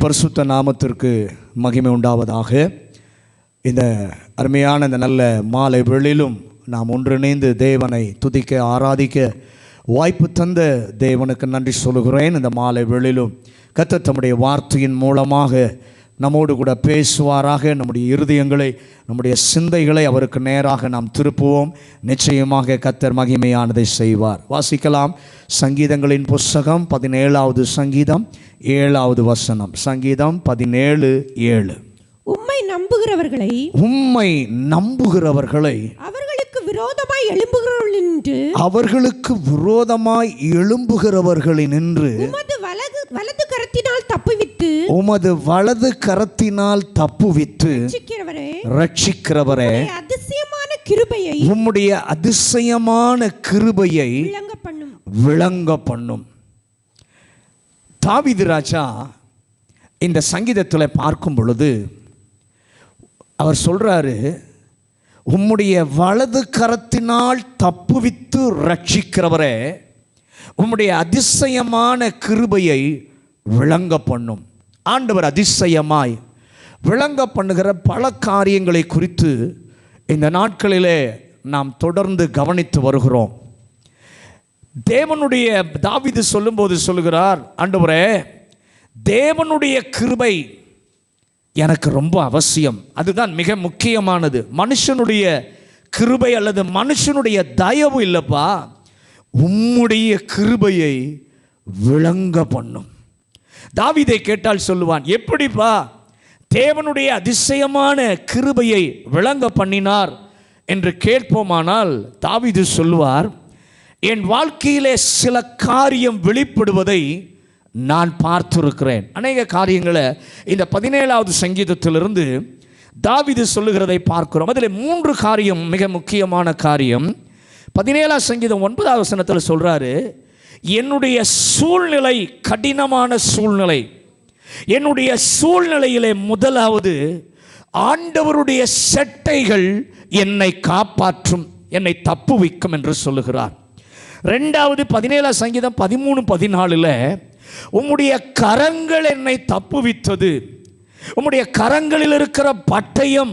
பரிசுத்த நாமத்திற்கு மகிமை உண்டாவதாக. இந்த அருமையான இந்த நல்ல மாலை வேளையிலும் நாம் ஒன்றிணைந்து தேவனை துதிக்க ஆராதிக்க வாய்ப்பு தந்த தேவனுக்கு நன்றி சொல்கிறேன். இந்த மாலை வேளையிலும் கர்த்தர் தம்முடைய வார்த்தையின் மூலமாக நம்மோடு கூட பேசுவாராக. நம்முடைய இருதயங்களை, நம்முடைய சிந்தைகளை அவருக்கு நேராக நாம் திருப்புவோம். நிச்சயமாக கர்த்தர் மகிமையானதை செய்வார். வாசிக்கலாம். சங்கீதங்களின் புஸ்தகம் 17வது சங்கீதம் 7வது வசனம். சங்கீதம் 17:7. உம்மை நம்புகிறவர்களை அவர்களுக்கு விரோதமாய் எழும்புகிறவர்களினின்று உமது வலது கரத்தினால் தப்புவித்து ரட்சிக்கிறவரே, உம்முடைய அதிசயமான கிருபையை விளங்க பண்ணும். தாவீது ராஜா இந்த சங்கீதத்தில் பார்க்கும் பொழுது அவர் சொல்றாரு, உம்முடைய வலது கரத்தினால் தப்புவித்து ரட்சிக்கிறவரே, உம்முடைய அதிசயமான கிருபையை விளங்க பண்ணும். ஆண்டவர் அதிசயமாய் விளங்க பண்ணுகிற பல காரியங்களை குறித்து இந்த நாட்களிலே நாம் தொடர்ந்து கவனித்து வருகிறோம். தேவனுடைய தாவீது சொல்லும்போது சொல்லுகிறார், ஆண்டவரே, தேவனுடைய கிருபை எனக்கு ரொம்ப அவசியம். அதுதான் மிக முக்கியமானது. மனுஷனுடைய கிருபை அல்லது மனுஷனுடைய தயவு இல்லைப்பா, உம்முடைய கிருபையை விளங்க பண்ணும். தாவீதை கேட்டால் சொல்லுவான், எப்படிப்பா தேவனுடைய அதிசயமான கிருபையை விளங்க பண்ணினார் என்று கேட்போமானால் தாவீது சொல்லுவார், என் வாழ்க்கையிலே சில காரியம் வெளிப்படுவதை நான் பார்த்திருக்கிறேன். அநேக காரியங்களை இந்த 17வது சங்கீதத்திலிருந்து தாவீது சொல்லுகிறதை பார்க்கிறோம். அதில் 3 காரியம் மிக முக்கியமான காரியம். 17ஆம் சங்கீதம் 9வது வசனத்தில் சொல்றாரு, என்னுடைய சூழ்நிலை கடினமான சூழ்நிலை. என்னுடைய சூழ்நிலையிலே முதலாவது ஆண்டவருடைய செட்டைகள் என்னை காப்பாற்றும், என்னை தப்புவிக்கும் என்று சொல்லுகிறார். 2வது 17ஆம் சங்கீதம் 13-14 உம்முடைய கரங்கள் என்னை தப்புவித்தது, உம்முடைய கரங்களில் இருக்கிற பட்டயம்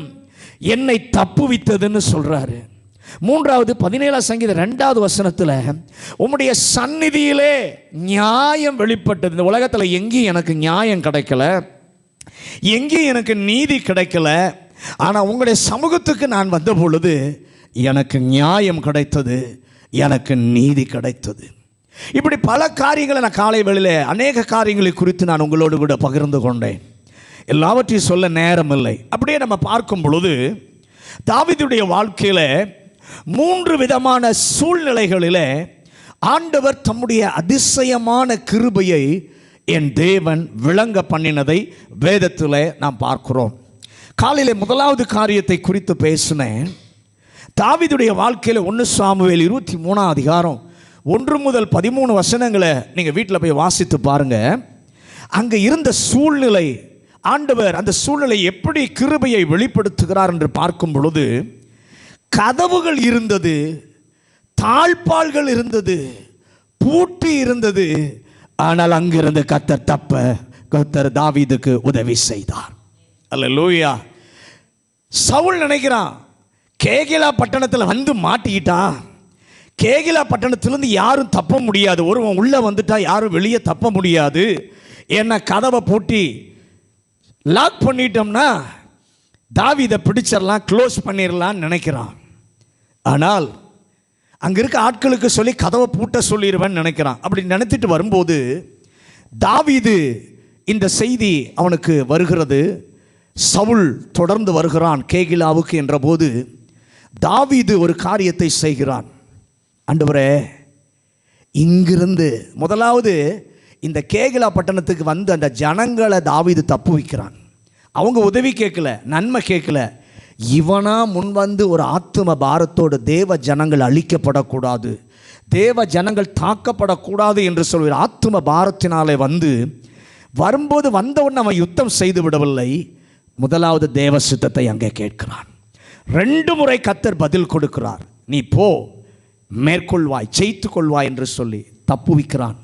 என்னை தப்புவித்ததுன்னு சொல்றாரு. 3வது 17ஆம் சங்கீதம் 2வது வசனத்தில் உம்முடைய சந்நிதியிலே நியாயம் வெளிப்பட்டது. இந்த உலகத்தில் எங்கேயும் எனக்கு நியாயம் கிடைக்கல, எங்கேயும் எனக்கு நீதி கிடைக்கல, ஆனால் உங்களுடைய சமூகத்துக்கு நான் வந்த பொழுது எனக்கு நியாயம் கிடைத்தது, எனக்கு நீதி கிடைத்தது. இப்படி பல காரியங்களை நான் காலை வேளையிலே அநேக காரியங்களை குறித்து நான் உங்களோடு கூட பகிர்ந்து கொண்டேன். எல்லாவற்றையும் சொல்ல நேரம் இல்லை. அப்படியே நம்ம பார்க்கும் பொழுது தாவீதுடைய வாழ்க்கையில் 3 விதமான சூழ்நிலைகளிலே ஆண்டவர் தம்முடைய அதிசயமான கிருபையை என் தேவன் விளங்க பண்ணினதை வேதத்தில் நாம் பார்க்கிறோம். காலையில் முதலாவது காரியத்தை குறித்து பேசினேன். தாவீதுடைய வாழ்க்கையில் 1 சாமுவேல் 23ஆம் அதிகாரம் 1 முதல் 13 வசனங்களை நீங்கள் வீட்டில் போய் வாசித்து பாருங்கள். அங்கே இருந்த சூழ்நிலை, ஆண்டவர் அந்த சூழ்நிலை எப்படி கிருபையை வெளிப்படுத்துகிறார் என்று பார்க்கும் பொழுது கதவுகள் இருந்தது, தாழ்பால்கள் இருந்தது, பூட்டி இருந்தது. ஆனால் அங்கிருந்து கர்த்தர் தாவீதுக்கு உதவி செய்தார். அல்லேலூயா. சவுல் நினைக்கிறான், கேகிலா பட்டணத்தில் வந்து மாட்டிக்கிட்டான், கேகிலா பட்டணத்திலிருந்து யாரும் தப்ப முடியாது, ஒருவன் உள்ளே வந்துட்டா யாரும் வெளியே தப்ப முடியாது, என்ன கதவை பூட்டி லாக் பண்ணிட்டோம்னா தாவீதை பிடிச்சிடலாம், க்ளோஸ் பண்ணிடலான்னு நினைக்கிறான். ஆனால் அங்கே இருக்க ஆட்களுக்கு சொல்லி கதவை பூட்ட சொல்லிடுவேன்னு நினைக்கிறான். அப்படி நினைத்துட்டு வரும்போது தாவீது இந்த செய்தி அவனுக்கு வருகிறது. சவுல் தொடர்ந்து வருகிறான் கேகிலாவுக்கு என்ற போது தாவீது ஒரு காரியத்தை செய்கிறான். ஆண்டவரே, இங்கிருந்து முதலாவது இந்த கேகிலா பட்டணத்துக்கு வந்து அந்த ஜனங்களை தாவீது தப்பு வைக்கிறான். அவங்க உதவி கேட்கல, நன்மை கேட்கல. இவனா முன் வந்து ஒரு ஆத்தும பாரத்தோடு தேவ ஜனங்கள் அழிக்கப்படக்கூடாது, தேவ ஜனங்கள் தாக்கப்படக்கூடாது என்று சொல்கிற ஆத்தும பாரத்தினாலே வரும்போது வந்தவுடனே அவன் யுத்தம் செய்து விடவில்லை. முதலாவது தேவ சித்தத்தை அங்கே கேட்கிறான். 2 முறை கர்த்தர் பதில் கொடுக்கிறார். நீ போ, மேற்கொள்வாய், ஜெயித்து கொள்வாய் என்று சொல்லி தப்புவிக்கிறான்.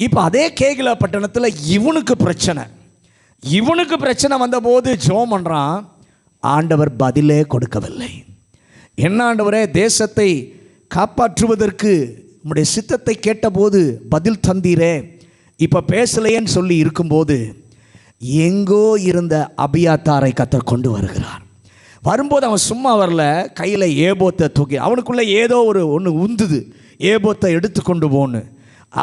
இப்போ அதே கேகிலா பட்டணத்தில் இவனுக்கு பிரச்சனை. இவனுக்கு பிரச்சனை வந்தபோது ஜெபம் பண்ணுறான், ஆண்டவர் பதிலே கொடுக்கவில்லை. என்ன ஆண்டவரே, தேசத்தை காப்பாற்றுவதற்கு உம்முடைய சித்தத்தை கேட்டபோது பதில் தந்தீரே, இப்போ பேசலையேன்னு சொல்லி இருக்கும்போது எங்கோ இருந்த அபியாத்தாரை கர்த்தர் கொண்டு வருகிறார். வரும்போது அவன் சும்மா வரல, கையில் ஏபோத்தை தூக்கி, அவனுக்குள்ளே ஏதோ ஒன்று உந்துது, ஏபோத்தை எடுத்து கொண்டு போன்னு.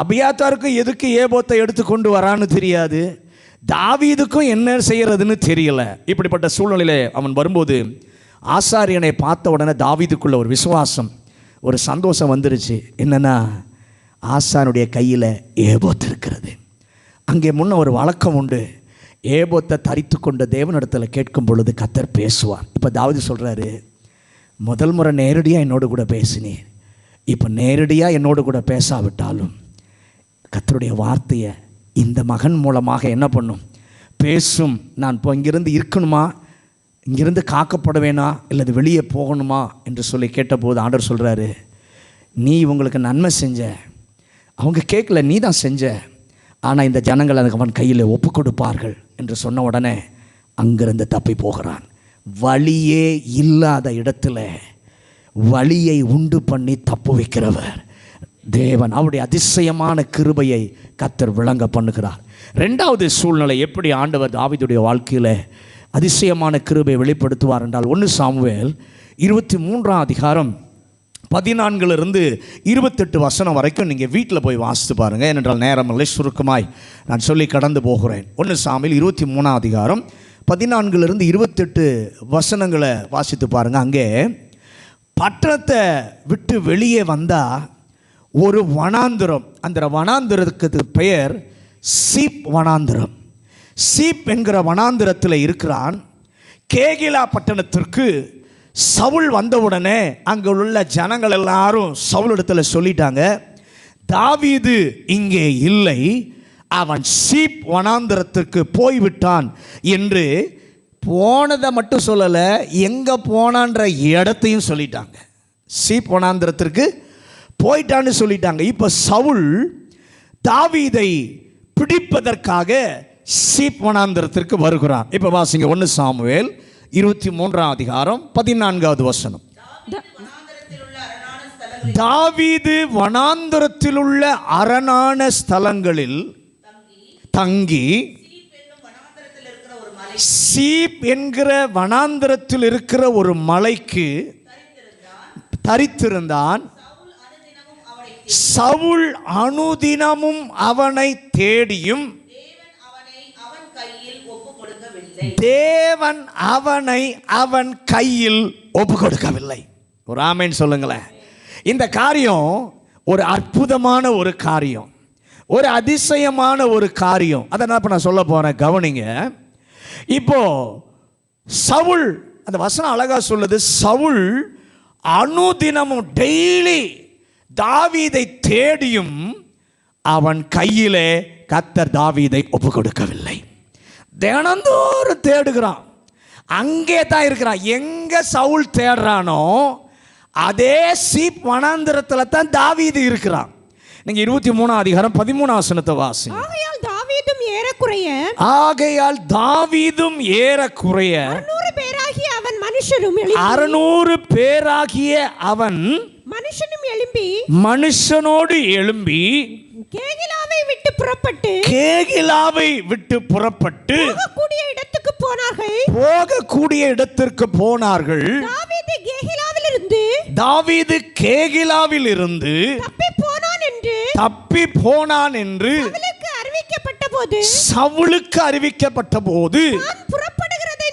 அபியாத்தாருக்கு எதுக்கு ஏபோத்தை எடுத்து கொண்டு வரான்னு தெரியாது, தாவீதுக்கும் என்ன செய்கிறதுன்னு தெரியல. இப்படிப்பட்ட சூழ்நிலையில் அவன் வரும்போது ஆசாரியனை பார்த்த உடனே தாவீதுக்குள்ள ஒரு விசுவாசம், ஒரு சந்தோஷம் வந்துருச்சு. என்னென்னா, ஆசானுடைய கையில் ஏபோத்து இருக்கிறது. அங்கே முன்ன ஒரு வழக்கம் உண்டு, ஏபோத்தை தரித்து கொண்ட தேவனிடத்தில் கேட்கும் பொழுது கர்த்தர் பேசுவார். இப்போ தாவீது சொல்கிறாரு, முதல் முறை நேரடியாக என்னோடு கூட பேசினேன், இப்போ நேரடியாக என்னோடு கூட பேசாவிட்டாலும் கர்த்தருடைய வார்த்தையை இந்த மகன் மூலமாக என்ன பண்ணும், பேசும். நான் இப்போ இங்கிருந்து இருக்கணுமா, இங்கிருந்து காக்கப்படுவேனா, இல்லது வெளியே போகணுமா என்று சொல்லி கேட்டபோது ஆண்டவர் சொல்கிறாரு, நீ இவங்களுக்கு நன்மை செஞ்ச, அவங்க கேட்கல, நீ தான் செஞ்ச, ஆனால் இந்த ஜனங்கள் அதுக்கு அவன் கையில் ஒப்பு கொடுப்பார்கள் என்று சொன்ன உடனே அங்கிருந்து தப்பி போகிறான். வழியே இல்லாத இடத்துல வழியை உண்டு பண்ணி தப்பு வைக்கிறவர் தேவன். அவருடைய அதிசயமான கிருபையை கர்த்தர் விளங்க பண்ணுகிறார். ரெண்டாவது சூழ்நிலை, எப்படி ஆண்டவர் தாவீதுடைய வாழ்க்கையில் அதிசயமான கிருபை வெளிப்படுத்துவார் என்றால், 1 சாமுவேல் 23ஆம் அதிகாரம் 14 28 வசனம் வரைக்கும் நீங்கள் வீட்டில் போய் வாசித்து பாருங்கள். ஏனென்றால் நேரமில்லை, சுருக்கமாய் நான் சொல்லி கடந்து போகிறேன். 1 சாமுவேல் 23ஆம் அதிகாரம் 14 28 வசனங்களை வாசித்து பாருங்கள். அங்கே பட்டணத்தை விட்டு வெளியே வந்தால் ஒரு வனாந்திரம், அந்த வனாந்திரத்துக்கு பெயர் சீப் வனாந்திரம். சீப் என்கிற வனாந்திரத்தில் இருக்கிறான். கேகிலா பட்டணத்திற்கு சவுல் வந்தவுடனே அங்கே உள்ள ஜனங்கள் எல்லாரும் சவுலிடத்தில் சொல்லிட்டாங்க, தாவீது இங்கே இல்லை, அவன் சீப் வனாந்திரத்திற்கு போய்விட்டான் என்று. போனதை மட்டும் சொல்லலை, எங்கே போனான்ற இடத்தையும் சொல்லிட்டாங்க. சீப் வனாந்திரத்திற்கு போயிட்டான்னு சொல்லிட்டாங்க. இப்போ சவுல் தாவீதை பிடிப்பதற்காக சீப் வனாந்திரத்திற்கு வருகிறான். இப்போ வாசிங்க, 1 சாமுவேல் 23ஆம் அதிகாரம் 14வது வசனம். தாவீது வனாந்திரத்தில் உள்ள அரணான ஸ்தலங்களில் தங்கி சீப் என்கிற வனாந்திரத்தில் இருக்கிற ஒரு மலைக்கு தரித்திருந்தான். சவுல் அனுதினமும் அவனை தேடியும் தேவன் அவனை அவன் கையில் ஒப்பு கொடுக்கவில்லை. ஒரு ஆமென் சொல்லுங்களேன். இந்த காரியம் ஒரு அற்புதமான ஒரு காரியம், ஒரு அதிசயமான ஒரு காரியம். அதை நான் இப்போ நான் சொல்ல போகிறேன், கவனிங்க. இப்போ சவுல், அந்த வசனம் அழகா சொல்லுது, சவுல் அனுதினமும் டெய்லி தாவீதை தேடியும் அவன் கையிலே கர்த்தர் தாவீதை ஒப்பு கொடுக்கவில்லை. தினந்தோறும் தேடுகிறான், அங்கே தான் இருக்கிறான். எங்கே சவுல் தேடுறானோ அதே சீப் வனாந்திரத்தில் தான் தாவீது இருக்கிறான். நீங்க 23ஆம் அதிகாரம் 13ஆம் வசனத்தை வாசிங்க. ஆகையால் தாவீதும் ஏறக்குறைய 600 பேராகிய அவன் மனுஷனும் எழும்பி 600 பேராகிய அவன் மனுஷனோடு எழும்பி கேகிலாவை விட்டு புறப்பட்டு போகக்கூடிய இடத்திற்கு போனார்கள். தாவீது கேகிலாவில் இருந்து தப்பி போனான் என்று சவுலுக்கு அறிவிக்கப்பட்ட போது தான் புறப்படுகிறதை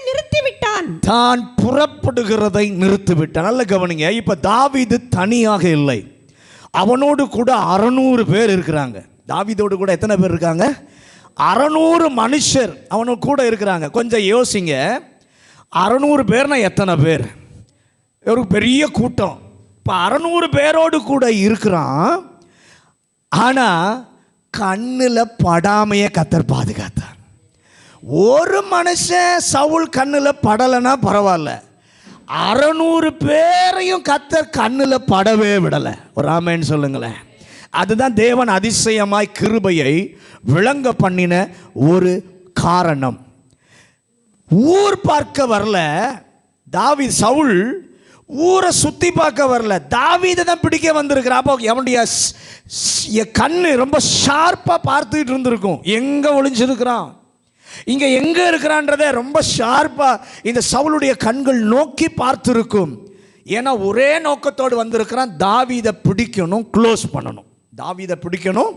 நிறுத்திவிட்டான். நல்ல கவனிங்க. இப்ப தாவீது தனியாக இல்லை, அவனோடு கூட 600 பேர் இருக்கிறாங்க. தாவீதோடு கூட எத்தனை பேர் இருக்காங்க? 600 மனுஷர் அவனோடு கூட இருக்கிறாங்க. கொஞ்சம் யோசிங்க, 600 பேர்னா எத்தனை பேர்? ஒரு பெரிய கூட்டம். இப்போ 600 பேரோடு கூட இருக்கிறான். ஆனால் கண்ணில் படாமையே கர்த்தர் பாதுகாத்தார். ஒரு மனுஷன் சவுல் கண்ணில் படலைன்னா பரவாயில்ல, 600 பேரையும் கர்த்தர் கண்ணில் படவே விடலை. ஒரு ஆமென் சொல்லுங்களேன். அதுதான் தேவன் அதிசயமாய் கிருபையை விளங்க பண்ணின ஒரு காரணம். ஊர் பார்க்க வரல. தாவீது, சவுல் ஊரை சுத்தி பார்க்க வரல, தாவீதை தான் பிடிக்க வந்திருக்கிறான். அப்போ அவனுடைய கண்ணு ரொம்ப ஷார்ப்பா பார்த்துக்கிட்டு இருந்திருக்கும், எங்க ஒளிஞ்சிருக்கிறான், இங்க எங்க இருக்கிறான்றதை ரொம்ப ஷார்ப்பா இந்த சவுளுடைய கண்கள் நோக்கி பார்த்திருக்கும். ஏன்னா ஒரே நோக்கத்தோடு வந்திருக்கிறான், தாவீதை பிடிக்கணும், க்ளோஸ் பண்ணணும், தாவீதை பிடிக்கணும்,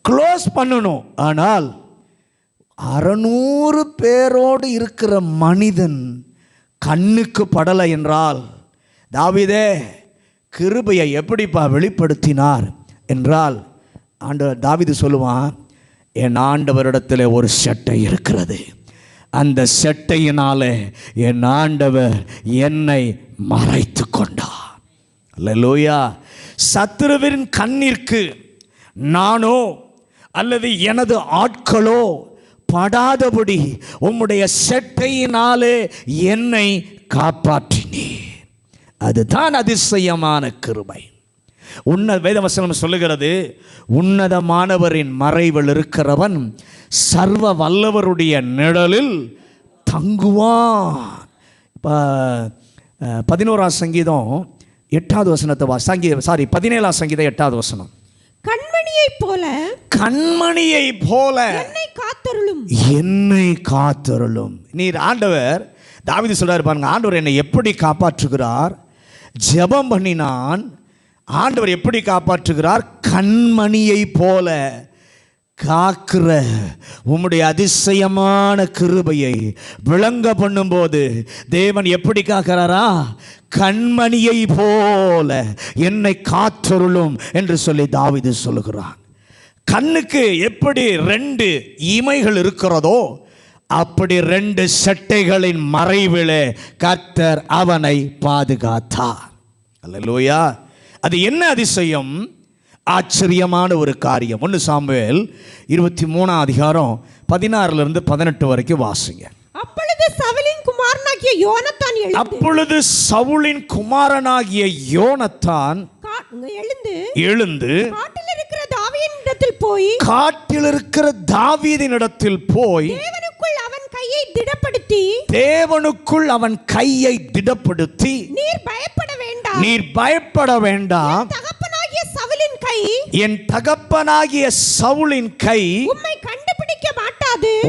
க்ளோஸ் பண்ணணும். ஆனால் 600 பேரோடு இருக்கிற மனிதன் கண்ணுக்கு படலை என்றால், தாவீதே கிருபையை எப்படிப்பா வெளிப்படுத்தினார் என்றால், ஆண்டவர் தாவீது சொல்லுவான், என் ஆண்டவரிடத்தில் ஒரு செட்டை இருக்கிறது, அந்த செட்டையினாலே என் ஆண்டவர் என்னை மறைத்து கொண்டார். அல்லேலூயா. சத்துருவின் கண்ணிற்கு நானோ அல்லது எனது ஆட்களோ படாதபடி உம்முடைய செட்டையினாலே என்னை காப்பாற்றினீர். அதுதான் அதிசயமான கிருபை. வேதவசனம் சொல்லுகிறது, உன்னதமானவரின் மறைவில் இருக்கிறவன் சர்வ வல்லவருடைய நிழலில் தங்குவான். இப்போ 11ஆம் சங்கீதம் 8வது வசனத்தை 17ஆம் சங்கீதம் 8வது வசனம். கண்மணியைப் போல, கண்மணியைப் போல என்னை காத்தருளும், என்னை காத்தருளும். நீர் ஆண்டவர், தாவீது சொல்றாரு பாருங்க, ஆண்டவர் என்னை எப்படி காப்பாற்றுகிறார். ஜெபம் பண்ணினான், ஆண்டவர் எப்படி காப்பாற்றுகிறார், கண்மணியை போல காக்கிற உம்முடைய அதிசயமான கிருபையை விளங்க பண்ணும்போது தேவன் எப்படி காக்கிறாரா, கண்மணியை போல என்னை காத்தருளும் என்று சொல்லி தாவீது சொல்லுகிறான். கண்ணுக்கு எப்படி 2 இமைகள் இருக்கிறதோ அப்படி 2 செட்டைகளின் மறைவிலே கர்த்தர் அவனை பாதுகாத்தார். அல்லேலூயா. அது என்ன அதிசயம், ஆச்சரியமான ஒரு காரியம். 1 சாமுவேல் 23ஆம் அதிகாரம் 16லிருந்து 18 வரைக்கும் வாசிங்க. அப்பொழுது சவுலின் குமாரனாகிய யோனத்தான் எழுந்து காட்டில் இருக்கிற தாவீதினிடத்தில் போய் தேவனுக்குள் அவன் கையை திடப்படுத்தி நீர் பயப்பட வேண்டாம், என் தகப்பனாகிய சவுலின் கை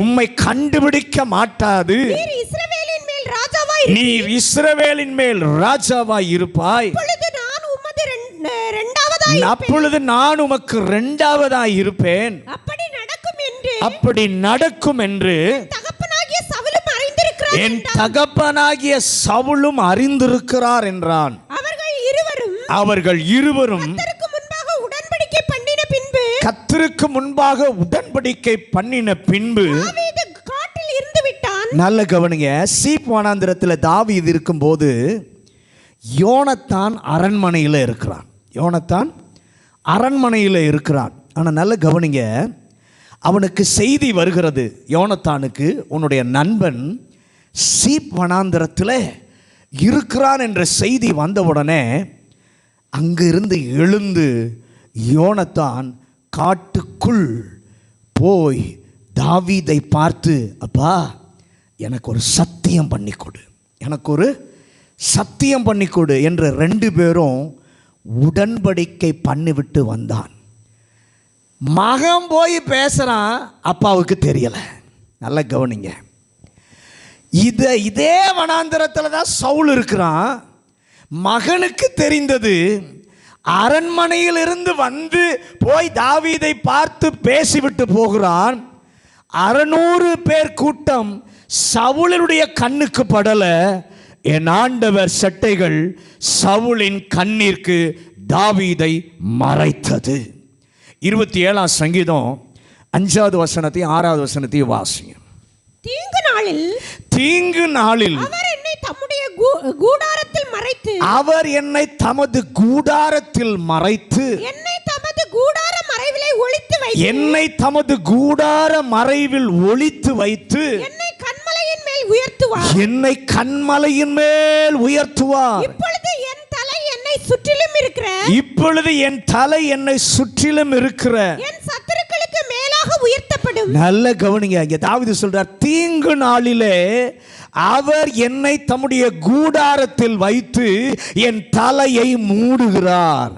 உம்மை கண்டுபிடிக்க மாட்டாது, நீர் இஸ்ரவேலின் மேல் ராஜாவாய் இருப்பாய், அப்பொழுது நான் உமக்கு 2வதாய் இருப்பேன், அப்படி நடக்கும் என்று என் தகப்பனாகிய சவுலும் அறிந்திருக்கிறார் என்றான். அவர்கள் இருவரும் கர்த்தருக்கு முன்பாக உடன்படிக்கை பண்ணின பின்பு நல்ல கவனிங்க, சீப் வனாந்திரத்தில் தாவீது இருக்கும்போது யோனத்தான் அரண்மனையில் இருக்கிறான். ஆனால் நல்ல கவனிங்க, அவனுக்கு செய்தி வருகிறது, யோனத்தானுக்கு உன்னுடைய நண்பன் சீப் வனாந்திரத்தில் இருக்கிறான் என்ற செய்தி வந்தவுடனே அங்கிருந்து எழுந்து யோனத்தான் காட்டுக்குள் போய் தாவீதை பார்த்து, அப்பா எனக்கு ஒரு சத்தியம் பண்ணிக்கொடு என்று 2 பேரும் உடன்படிக்கை பண்ணிவிட்டு வந்தான். மகன் போய் பேசுறான், அப்பாவுக்கு தெரியல. நல்லா கவனிங்க, இதே வனாந்திரத்தில் தான் சவுல் இருக்கிறான். மகனுக்கு தெரிந்தது, அரண்மனையில் இருந்து வந்து போய் தாவீதை பார்த்து பேசிவிட்டு போகிறான். 600 பேர் கூட்டம் சவுலுடைய கண்ணுக்கு படல. என் ஆண்டவர் செட்டைகள் சவுலின் கண்ணிற்கு தாவீதை மறைத்தது. 27ஆம் சங்கீதம் 5வது வசனத்தையும் 6வது வசனத்தையும் வாசிங்க. தீங்கு நாளில் அவர் என்னை தமது கூடாரத்தில் மறைத்து என்னை தமது கூடார மறைவில் ஒளித்து வைத்து என்னை கன்மலையின் மேல் உயர்த்துவார். இப்பொழுது என் தலை என்னை சுற்றிலும் இருக்கிற என் சத்துருக்களுக்கு மேலாக உயர்த்தப்படும். நாளிலும். நல்ல கவனிங்க, இங்க தாவீது சொல்றார், தீங்கு நாளிலே அவர் என்னை தம்முடைய கூடாரத்தில் வைத்து என் தலையை மூடுகிறார்.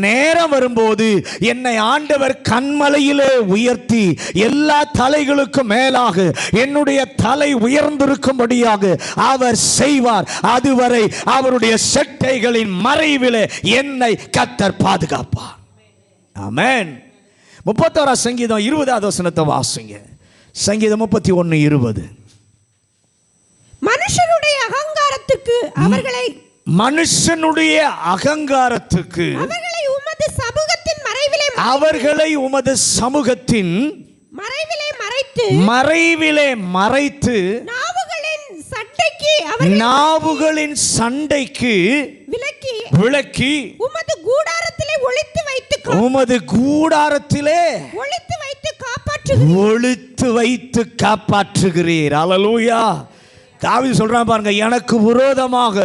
நேரம் வரும்போது என்னை ஆண்டவர் கன்மலையிலே உயர்த்தி எல்லா தலைகளுக்கும் மேலாக என்னுடைய தலை உயர்ந்திருக்கும்படியாக அவர் செய்வார். அதுவரை அவருடைய செட்டைகளின் மறைவிலே என்னை கர்த்தர் பாதுகாப்பார். ஆமென். 31 சங்கீதம் 20வது வசனத்தை வாசிங்க. சங்கீதம் 31:20. மனுஷனுடைய அகங்காரத்துக்கு அவர்களை அவர்களை உமது சமூகத்தின் மறைவிலே மறைத்து நாவுகளின் சண்டைக்கு விலக்கி உமது கூடாரத்திலே ஒளித்து வைத்து காப்பாற்றுகிறீர். அல்லேலூயா. தாவீது சொல்றான் பாருங்க, எனக்கு விரோதமாக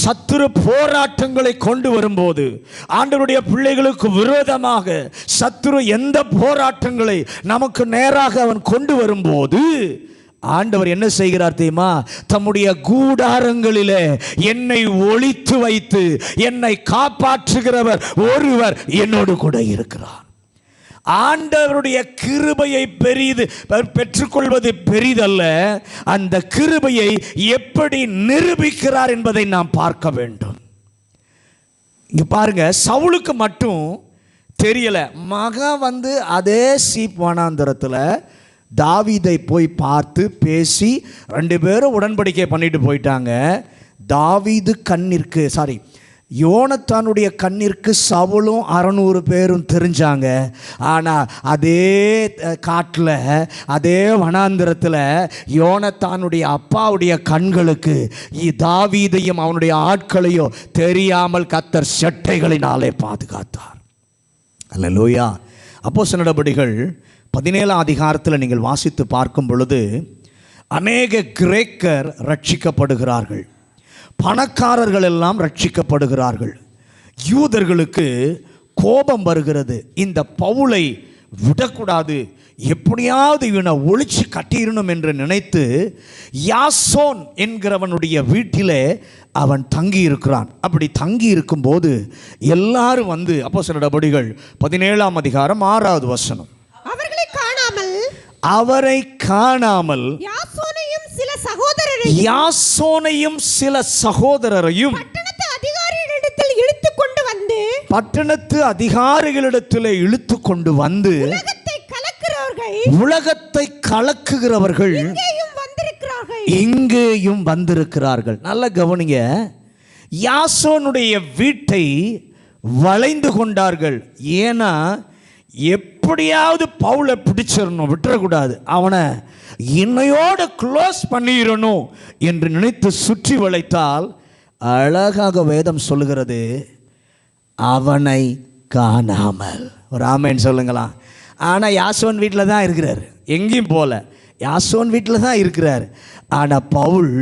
சத்துரு போராட்டங்களை கொண்டு வரும்போது, ஆண்டவருடைய பிள்ளைகளுக்கு விரோதமாக சத்துரு எந்த போராட்டங்களை நமக்கு நேராக அவன் கொண்டு வரும்போது ஆண்டவர் என்ன செய்கிறார் தெரியுமா? தம்முடைய கூடாரங்களிலே என்னை ஒளித்து வைத்து என்னை காப்பாற்றுகிறவர் ஒருவர் என்னோடு கூட இருக்கிறார். ஆண்டவருடைய கிருபையை பெற்றுக்கொள்வது பெரிதல்ல, அந்த கிருபையை எப்படி நிரூபிக்கிறார் என்பதை நாம் பார்க்க வேண்டும். இங்க பாருங்க, சவுலுக்கு மட்டும் தெரியல. மகன் அதே சீப் வனாந்தரத்தில் தாவீதை போய் பார்த்து பேசி 2 பேரும் உடன்படிக்கை பண்ணிட்டு போயிட்டாங்க. தாவீது கண்ணிற்கு யோனத்தானுடைய கண்ணிற்கு சவுலும் 600 பேரும் தெரிஞ்சாங்க. ஆனால் அதே காட்டில் அதே வனாந்திரத்தில் யோனத்தானுடைய அப்பாவுடைய கண்களுக்கு தாவீதையும் அவனுடைய ஆட்களையும் தெரியாமல் கர்த்தர் செட்டைகளினாலே பாதுகாத்தார். அல்லேலூயா. அப்போஸ்தலர் நடபடிகள் 17ஆம் அதிகாரத்தில் நீங்கள் வாசித்து பார்க்கும் பொழுது அநேக கிரேக்கர் ரட்சிக்கப்படுகிறார்கள், பணக்காரர்கள் எல்லாம் ரட்சிக்கப்படுகிறார்கள். யூதர்களுக்கு கோபம் வருகிறது, இந்த பவுலை விடக்கூடாது, எப்படியாவது இவனை ஒழிச்சு கட்டிடணும் என்று நினைத்து யாசோன் என்கிறவனுடைய வீட்டிலே அவன் தங்கி இருக்கிறான். அப்படி தங்கி இருக்கும்போது எல்லாரும் அப்போஸ்தலர் நடபடிகள் 17ஆம் அதிகாரம் 6வது வசனம், அவரை காணாமல் யாசோனையும் சில சகோதரரையும் பட்டணத்து அதிகாரிகளிடத்தில் இழுத்து கொண்டு வந்து உலகத்தை கலக்குகிறவர்கள் இங்கேயும் வந்திருக்கிறார்கள். நல்ல கவனிங்க, யாசோனுடைய வீட்டை வளைந்து கொண்டார்கள். ஏன்னா எப்படியாவது பவுலை பிடிச்சிடணும், விட்டுறக்கூடாது, அவனை இன்னையோடு க்ளோஸ் பண்ணிடணும் என்று நினைத்து சுற்றி வளைத்தால் அழகாக வேதம் சொல்லுகிறது, அவனை காணாமல். ஒரு ஆமேன் சொல்லுங்களா. ஆனால் யாசோன் வீட்டில் தான் இருக்கிறார், எங்கேயும் போல, யாசோன் வீட்டில் தான் இருக்கிறார். ஆனால் பவுல்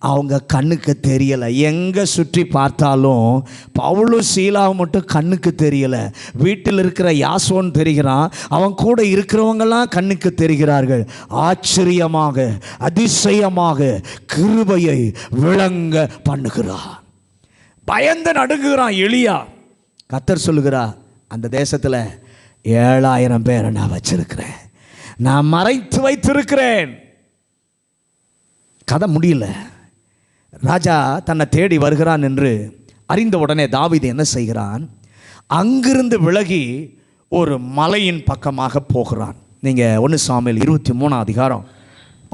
அவங்க கண்ணுக்கு தெரியலை. எங்கே சுற்றி பார்த்தாலும் பவுலும் சீலாவும் மட்டும் கண்ணுக்கு தெரியலை. வீட்டில் இருக்கிற யாசோன் தெரிகிறான், அவன் கூட இருக்கிறவங்கெல்லாம் கண்ணுக்கு தெரிகிறார்கள். ஆச்சரியமாக அதிசயமாக கிருபையை விளங்க பண்ணுகிறான். பயந்து நடுங்குகிறான் எலியா. கர்த்தர் சொல்லுகிறார், அந்த தேசத்தில் 7000 பேரை நான் வச்சிருக்கிறேன், நான் மறைத்து வைத்திருக்கிறேன். கதை முடியல. ராஜா தன்னை தேடி வருகிறான் என்று அறிந்த உடனே தாவீது என்ன செய்கிறான், அங்கிருந்து விலகி ஒரு மலையின் பக்கமாக போகிறான். நீங்கள் 1 சாமுவேல் 23ஆம் அதிகாரம்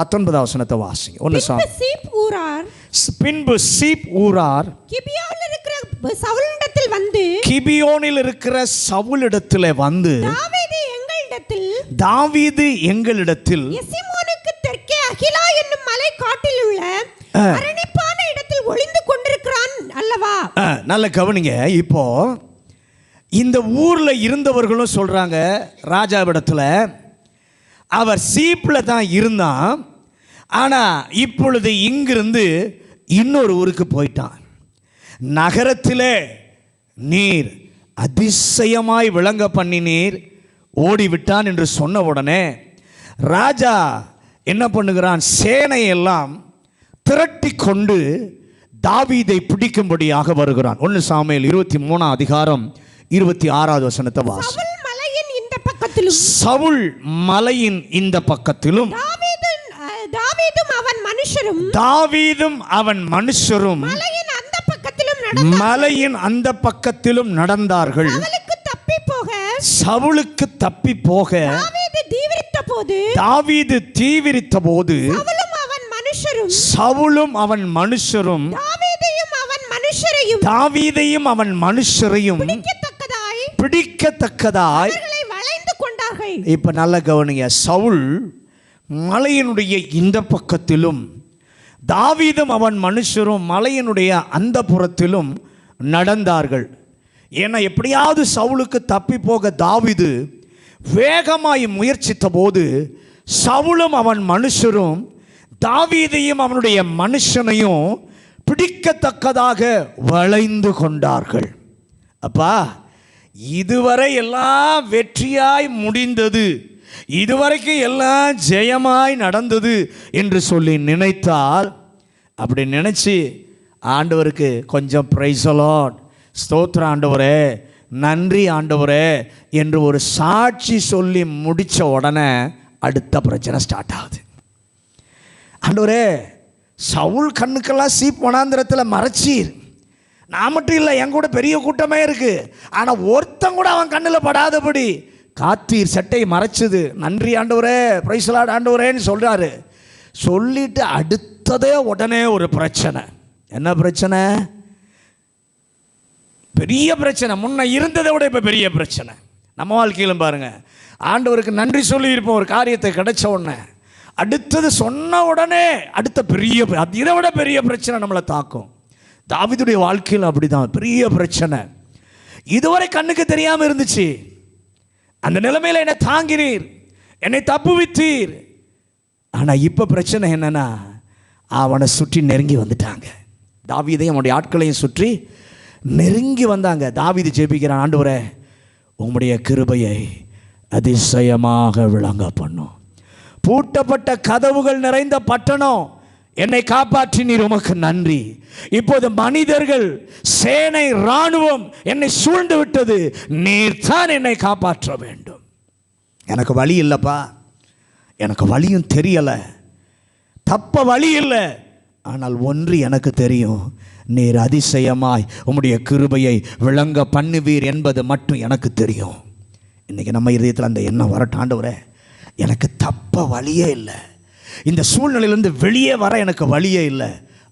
19வது வசனத்தை வாசிங்க. 1 சாமுவேல். பின்பு சீப் ஊரார் கிபியோனில் இருக்கிற சவுலிடத்தில் வந்து தாவீது எங்களிடத்தில் எசிமோனுக்கு தெற்கே அகிலா என்னும் மலை காட்டில் உள்ள அரணிப்பான இடத்தில் ஒளிந்து கொண்டிருக்கிறான் அல்லவா. நல்ல கவனிங்க. இப்போ இந்த ஊர்ல இருந்தவர்களும் சொல்றாங்க, ராஜாவிடத்துல அவர் சீப்ல தான் இருந்தான், ஆனா இப்பொழுது இங்கிருந்து இன்னொரு ஊருக்கு போயிட்டான். நகரத்திலே நீர் அதிசயமாய் விளங்க பண்ணினீர், ஓடிவிட்டான் என்று சொன்ன உடனே ராஜா என்ன பண்ணுகிறான், சேனையெல்லாம் திரட்டி கொண்டு தாவீதை பிடிக்கும்படியாக வருகிறான். 1 சாமுவேல் 23 அதிகாரம் 26வது வசனத்தை வாசி. சவுல் மலையின் இந்த பக்கத்திலும் சவுல் மலையின் இந்த பக்கத்திலும் தாவீதும் அவன் மனுஷரும் மலையின் அந்த பக்கத்திலும் நடந்தார்கள். சவுலுக்கு தப்பி போக தாவீது தீவிரித்த போது சவுலும் அவன் மனுஷரும் தாவீதையும் அவன் மனுஷரையும் பிடிக்கத்தக்கதாய் இப்ப நல்ல கவனிங்க. சவுல் மலையினுடைய இந்த பக்கத்திலும் தாவீதும் அவன் மனுஷரும் மலையினுடைய அந்த புறத்திலும் நடந்தார்கள். ஏன்னா எப்படியாவது சவுலுக்கு தப்பி போக தாவீது வேகமாய் முயற்சித்த போது சவுலும் அவன் மனுஷரும் தாவீதையும் அவனுடைய மனுஷனையும் பிடிக்கத்தக்கதாக வளைந்து கொண்டார்கள். அப்பா, இதுவரை எல்லாம் வெற்றியாய் முடிந்தது, இதுவரைக்கும் எல்லாம் ஜெயமாய் நடந்தது என்று சொல்லி நினைத்தால், அப்படி நினைச்சு ஆண்டவருக்கு கொஞ்சம் பிரைஸ் தி லார்ட், ஸ்தோத்திரம் ஆண்டவரே, நன்றி ஆண்டவரே என்று ஒரு சாட்சி சொல்லி முடித்த உடனே அடுத்த பிரச்சனை ஸ்டார்ட் ஆகுது. ஆண்டவரே, சவுல் கண்ணுக்கெல்லாம் சீப் வனாந்திரத்தில் மறைச்சீர், நான் மட்டும் இல்லை, என் கூட பெரிய கூட்டமே இருக்கு, ஆனால் ஒருத்தன் கூட அவன் கண்ணில் படாதபடி காத்தீர், சட்டை மறைச்சது, நன்றி ஆண்டவரே, பிரைஸ் தி லார்ட் ஆண்டவரேன்னு சொல்கிறாரு. சொல்லிட்டு அடுத்ததே உடனே ஒரு பிரச்சனை. என்ன பிரச்சனை? பெரிய பிரச்சனை. முன்ன இருந்ததை விட இப்போ பெரிய பிரச்சனை. நம்ம வாழ்க்கையிலும் பாருங்க, ஆண்டவருக்கு நன்றி சொல்லியிருப்போம் ஒரு காரியத்தை கிடைச்ச உடனே, அடுத்தது சொன்ன உடனே அடுத்த பெரிய, இதை விட பெரிய பிரச்சனை நம்மளை தாக்கும். தாவீதுடைய வாழ்க்கையில் அப்படிதான், பெரிய பிரச்சனை. இதுவரை கண்ணுக்கு தெரியாமல் இருந்துச்சு, அந்த நிலைமையில் என்னை தாங்கினீர், என்னை தப்புவித்தீர். ஆனால் இப்போ பிரச்சனை என்னன்னா, அவனை சுற்றி நெருங்கி வந்துட்டாங்க. தாவீதையும் அவனுடைய ஆட்களையும் சுற்றி நெருங்கி வந்தாங்க. தாவீது ஜெபிக்கிறான், ஆண்டவரே உம்முடைய கிருபையை அதிசயமாக விளங்க பண்ணும், பூட்டப்பட்ட கதவுகள் நிறைந்த பட்டணம், என்னை காப்பாற்றினீர், உமக்கு நன்றி. இப்போது மனிதர்கள், சேனை, இராணுவம் என்னை சூழ்ந்து விட்டது, நீர் தான் என்னை காப்பாற்ற வேண்டும். எனக்கு வழி இல்லைப்பா, எனக்கு வழியும் தெரியலை, தப்ப வழி இல்லை, ஆனால் ஒன்று எனக்கு தெரியும், நீர் அதிசயமாய் உம்முடைய கிருபையை விளங்க பண்ணுவீர் என்பது மட்டும் எனக்கு தெரியும். இன்றைக்கி நம்ம இதயத்தில் அந்த எண்ணம் வரட்டும். ஆண்டவரே, எனக்கு தப்ப வழியே இல்லை, இந்த சூழ்நிலையிலேருந்து வெளியே வர எனக்கு வழியே இல்லை,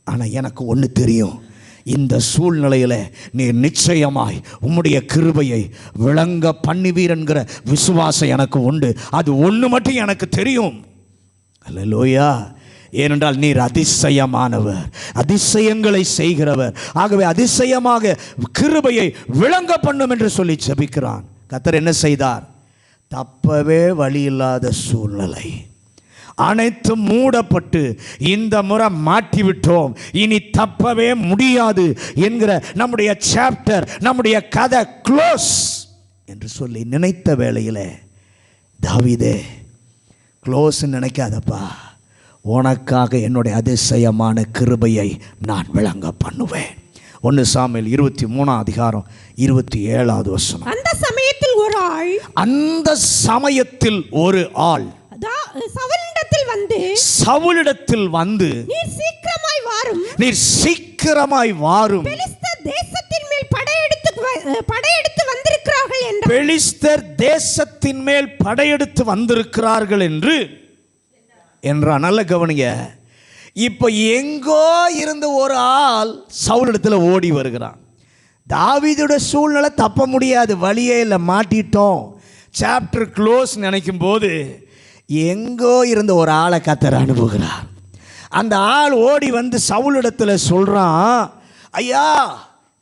ஆனால் எனக்கு ஒன்று தெரியும், இந்த சூழ்நிலையில் நீர் நிச்சயமாய் உம்முடைய கிருபையை விளங்க பண்ணுவீர் என்கிற விசுவாசம் எனக்கு உண்டு. அது ஒன்று மட்டும் எனக்கு தெரியும். அல்லேலூயா. ஏனென்றால் நீர் அதிசயமானவர், அதிசயங்களை செய்கிறவர். ஆகவே அதிசயமாக கிருபையை விளங்க பண்ணும் என்று சொல்லி ஜெபிக்கிறான். கர்த்தர் என்ன செய்தார்? தப்பவே வழி இல்லாத சூழ்நிலை, அனைத்தும் மூடப்பட்டு இந்த முறை மாட்டிவிட்டோம், இனி தப்பவே முடியாது என்கிற நம்முடைய சாப்டர், நம்முடைய கதை க்ளோஸ் என்று சொல்லி நினைத்த வேளையில், தாவீதே க்ளோஸ் நினைக்காதப்பா, உனக்காக என்னுடைய அதிசயமான கிருபையை நான் விளங்க பண்ணுவேன். 1 சாமுவேல் 23 அதிகாரம் 27வது வசனம். அந்த சமயத்தில் ஒரு ஆள் சவுலிடத்தில் வந்து நீர் சீக்கிரமாய் வாரும், பெலிஸ்தர் தேசத்தின் மேல் படையெடுத்து வந்திருக்கிறார்கள் என்று என்றான். நல்ல கவனிங்க. இப்போ எங்கோ இருந்து ஒரு ஆள் சவுலிடத்தில் ஓடி வருகிறான். தாவீதோட சூழ்நிலை தப்ப முடியாது, வழியே இல்லை, மாட்டிட்டோம், சாப்டர் க்ளோஸ் நினைக்கும் போது எங்கோ இருந்த ஒரு ஆளை கர்த்தர் அனுப்புகிறார். அந்த ஆள் ஓடி வந்து சவுலிடத்தில் சொல்கிறான், ஐயா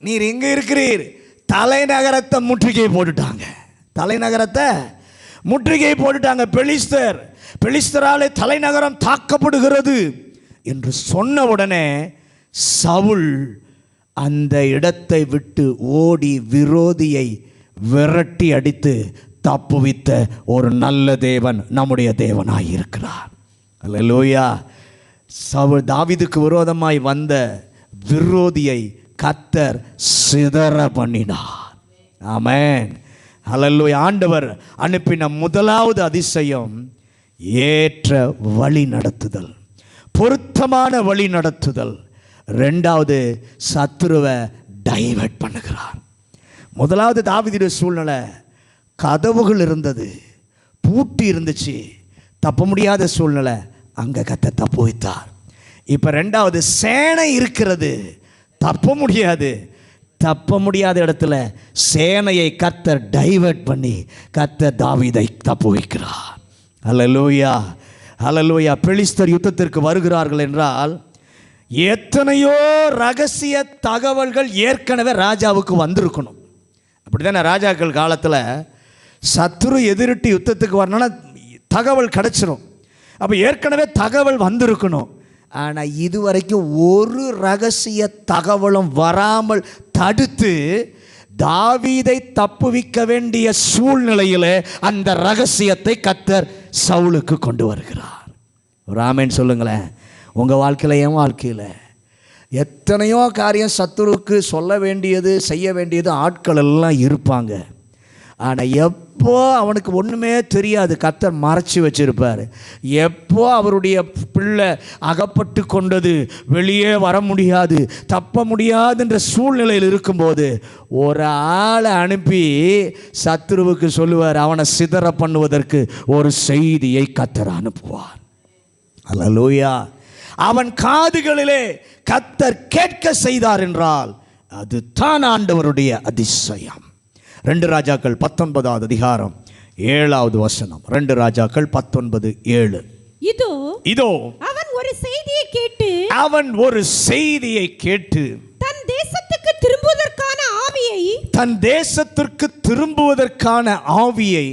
நீர் எங்கே இருக்கிறீர்? தலைநகரத்தை முற்றுகை போட்டுட்டாங்க, தலைநகரத்தை முற்றுகை போட்டுட்டாங்க, பெலிஸ்தராலே தலைநகரம் தாக்கப்படுகிறது என்று சொன்ன உடனே சவுல் அந்த இடத்தை விட்டு ஓடி விரோதியை விரட்டி அடித்து தப்புவித்த ஒரு நல்ல தேவன் நம்முடைய தேவனாய் இருக்கிறார். அல்லேலூயா. தாவீதுக்கு விரோதமாய் வந்த விரோதியை கர்த்தர் சிதற பண்ணினார். ஆமென். அல்லேலூயா. ஆண்டவர் அனுப்பின முதலாவது அதிசயம் ஏற்ற வழி நடத்துதல், பொருத்தமான வழி நடத்துதல். ரெண்டாவது சத்துருவை டைவர்ட் பண்ணுகிறார். முதலாவது தாவீதுடைய சூழ்நிலை, கதவுகள் இருந்தது, பூட்டி இருந்துச்சு, தப்ப முடியாத சூழ்நிலை, அங்கே கர்த்தர் தப்பு வைத்தார். இப்போ ரெண்டாவது சேனை இருக்கிறது, தப்ப முடியாது, தப்ப முடியாத இடத்துல சேனையை கர்த்தர் டைவர்ட் பண்ணி கர்த்தர் தாவீதை தப்பு வைக்கிறார். அல்லேலூயா, அல்லேலூயா. பெலிஸ்தர் யுத்தத்திற்கு வருகிறார்கள் என்றால் எத்தனையோ ரகசிய தகவல்கள் ஏற்கனவே ராஜாவுக்கு வந்திருக்கணும். அப்படி தானே ராஜாக்கள் காலத்தில் சத்துரு எதிரிட்டு யுத்தத்துக்கு வரணும்னா தகவல் கிடச்சிரும். அப்போ ஏற்கனவே தகவல் வந்திருக்கணும். ஆனால் இதுவரைக்கும் ஒரு ரகசிய தகவலும் வராமல் தடுத்து தாவீதை தப்புவிக்க வேண்டிய சூழ்நிலையில் அந்த ரகசியத்தை கர்த்தர் சவுலுக்கு கொண்டு வருகிறார். ஒரு ஆமென் சொல்லுங்களேன். உங்கள் வாழ்க்கையில், என் வாழ்க்கையில் எத்தனையோ காரியம் சத்துருவுக்கு சொல்ல வேண்டியது, செய்ய வேண்டியது ஆட்கள் எல்லாம் இருப்பாங்க. ஆனால் எப்போ அவனுக்கு ஒன்றுமே தெரியாது, கர்த்தர் மறைச்சி வச்சிருப்பார். எப்போ அவருடைய பிள்ளை அகப்பட்டு கொண்டது, வெளியே வர முடியாது, தப்ப முடியாதுன்ற சூழ்நிலையில் இருக்கும்போது ஒரு ஆளை அனுப்பி சத்துருவுக்கு சொல்லுவார், அவனை சிதற பண்ணுவதற்கு ஒரு செய்தியை கர்த்தர் அனுப்புவார். அல்லேலூயா. அவன் காதுகளிலே கர்த்தர் கேட்க செய்தார் என்றால் அது தான் ஆண்டவருடைய அதிசயம். 2 ராஜாக்கள் 19வது அதிகாரம் 7வது வசனம். 2 ராஜாக்கள் 19:7. இதோ அவன் ஒரு செய்தியை கேட்டு தன் தேசத்துக்கு திரும்புவதற்கான ஆவியை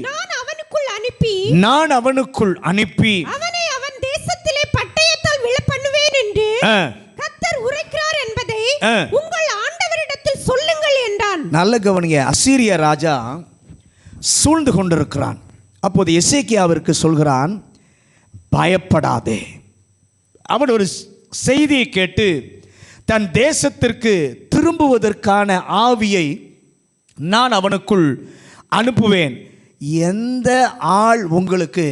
நான் அவனுக்குள் அனுப்பி அவனை அவன் தேசத்திலே பட்டயத்தால் விழ பண்ணுவேன் என்று கர்த்தர் உரைக்கிறார் என்பதை உங்கள் ஆண்டவரிடத்தில் சொல்லுங்கள் என்றான். நல்ல கவனிங்க. அசீரிய ராஜா சூழ்ந்து கொண்டிருக்கிறான். அப்போது எசேக்கியாவிற்கு சொல்கிறான், பயப்படாதே. அவன் ஒரு செய்தியை கேட்டு தன் தேசத்திற்கு திரும்புவதற்கான ஆவியை நான் அவனுக்குள் அனுப்புவேன். எந்த ஆள் உங்களுக்கு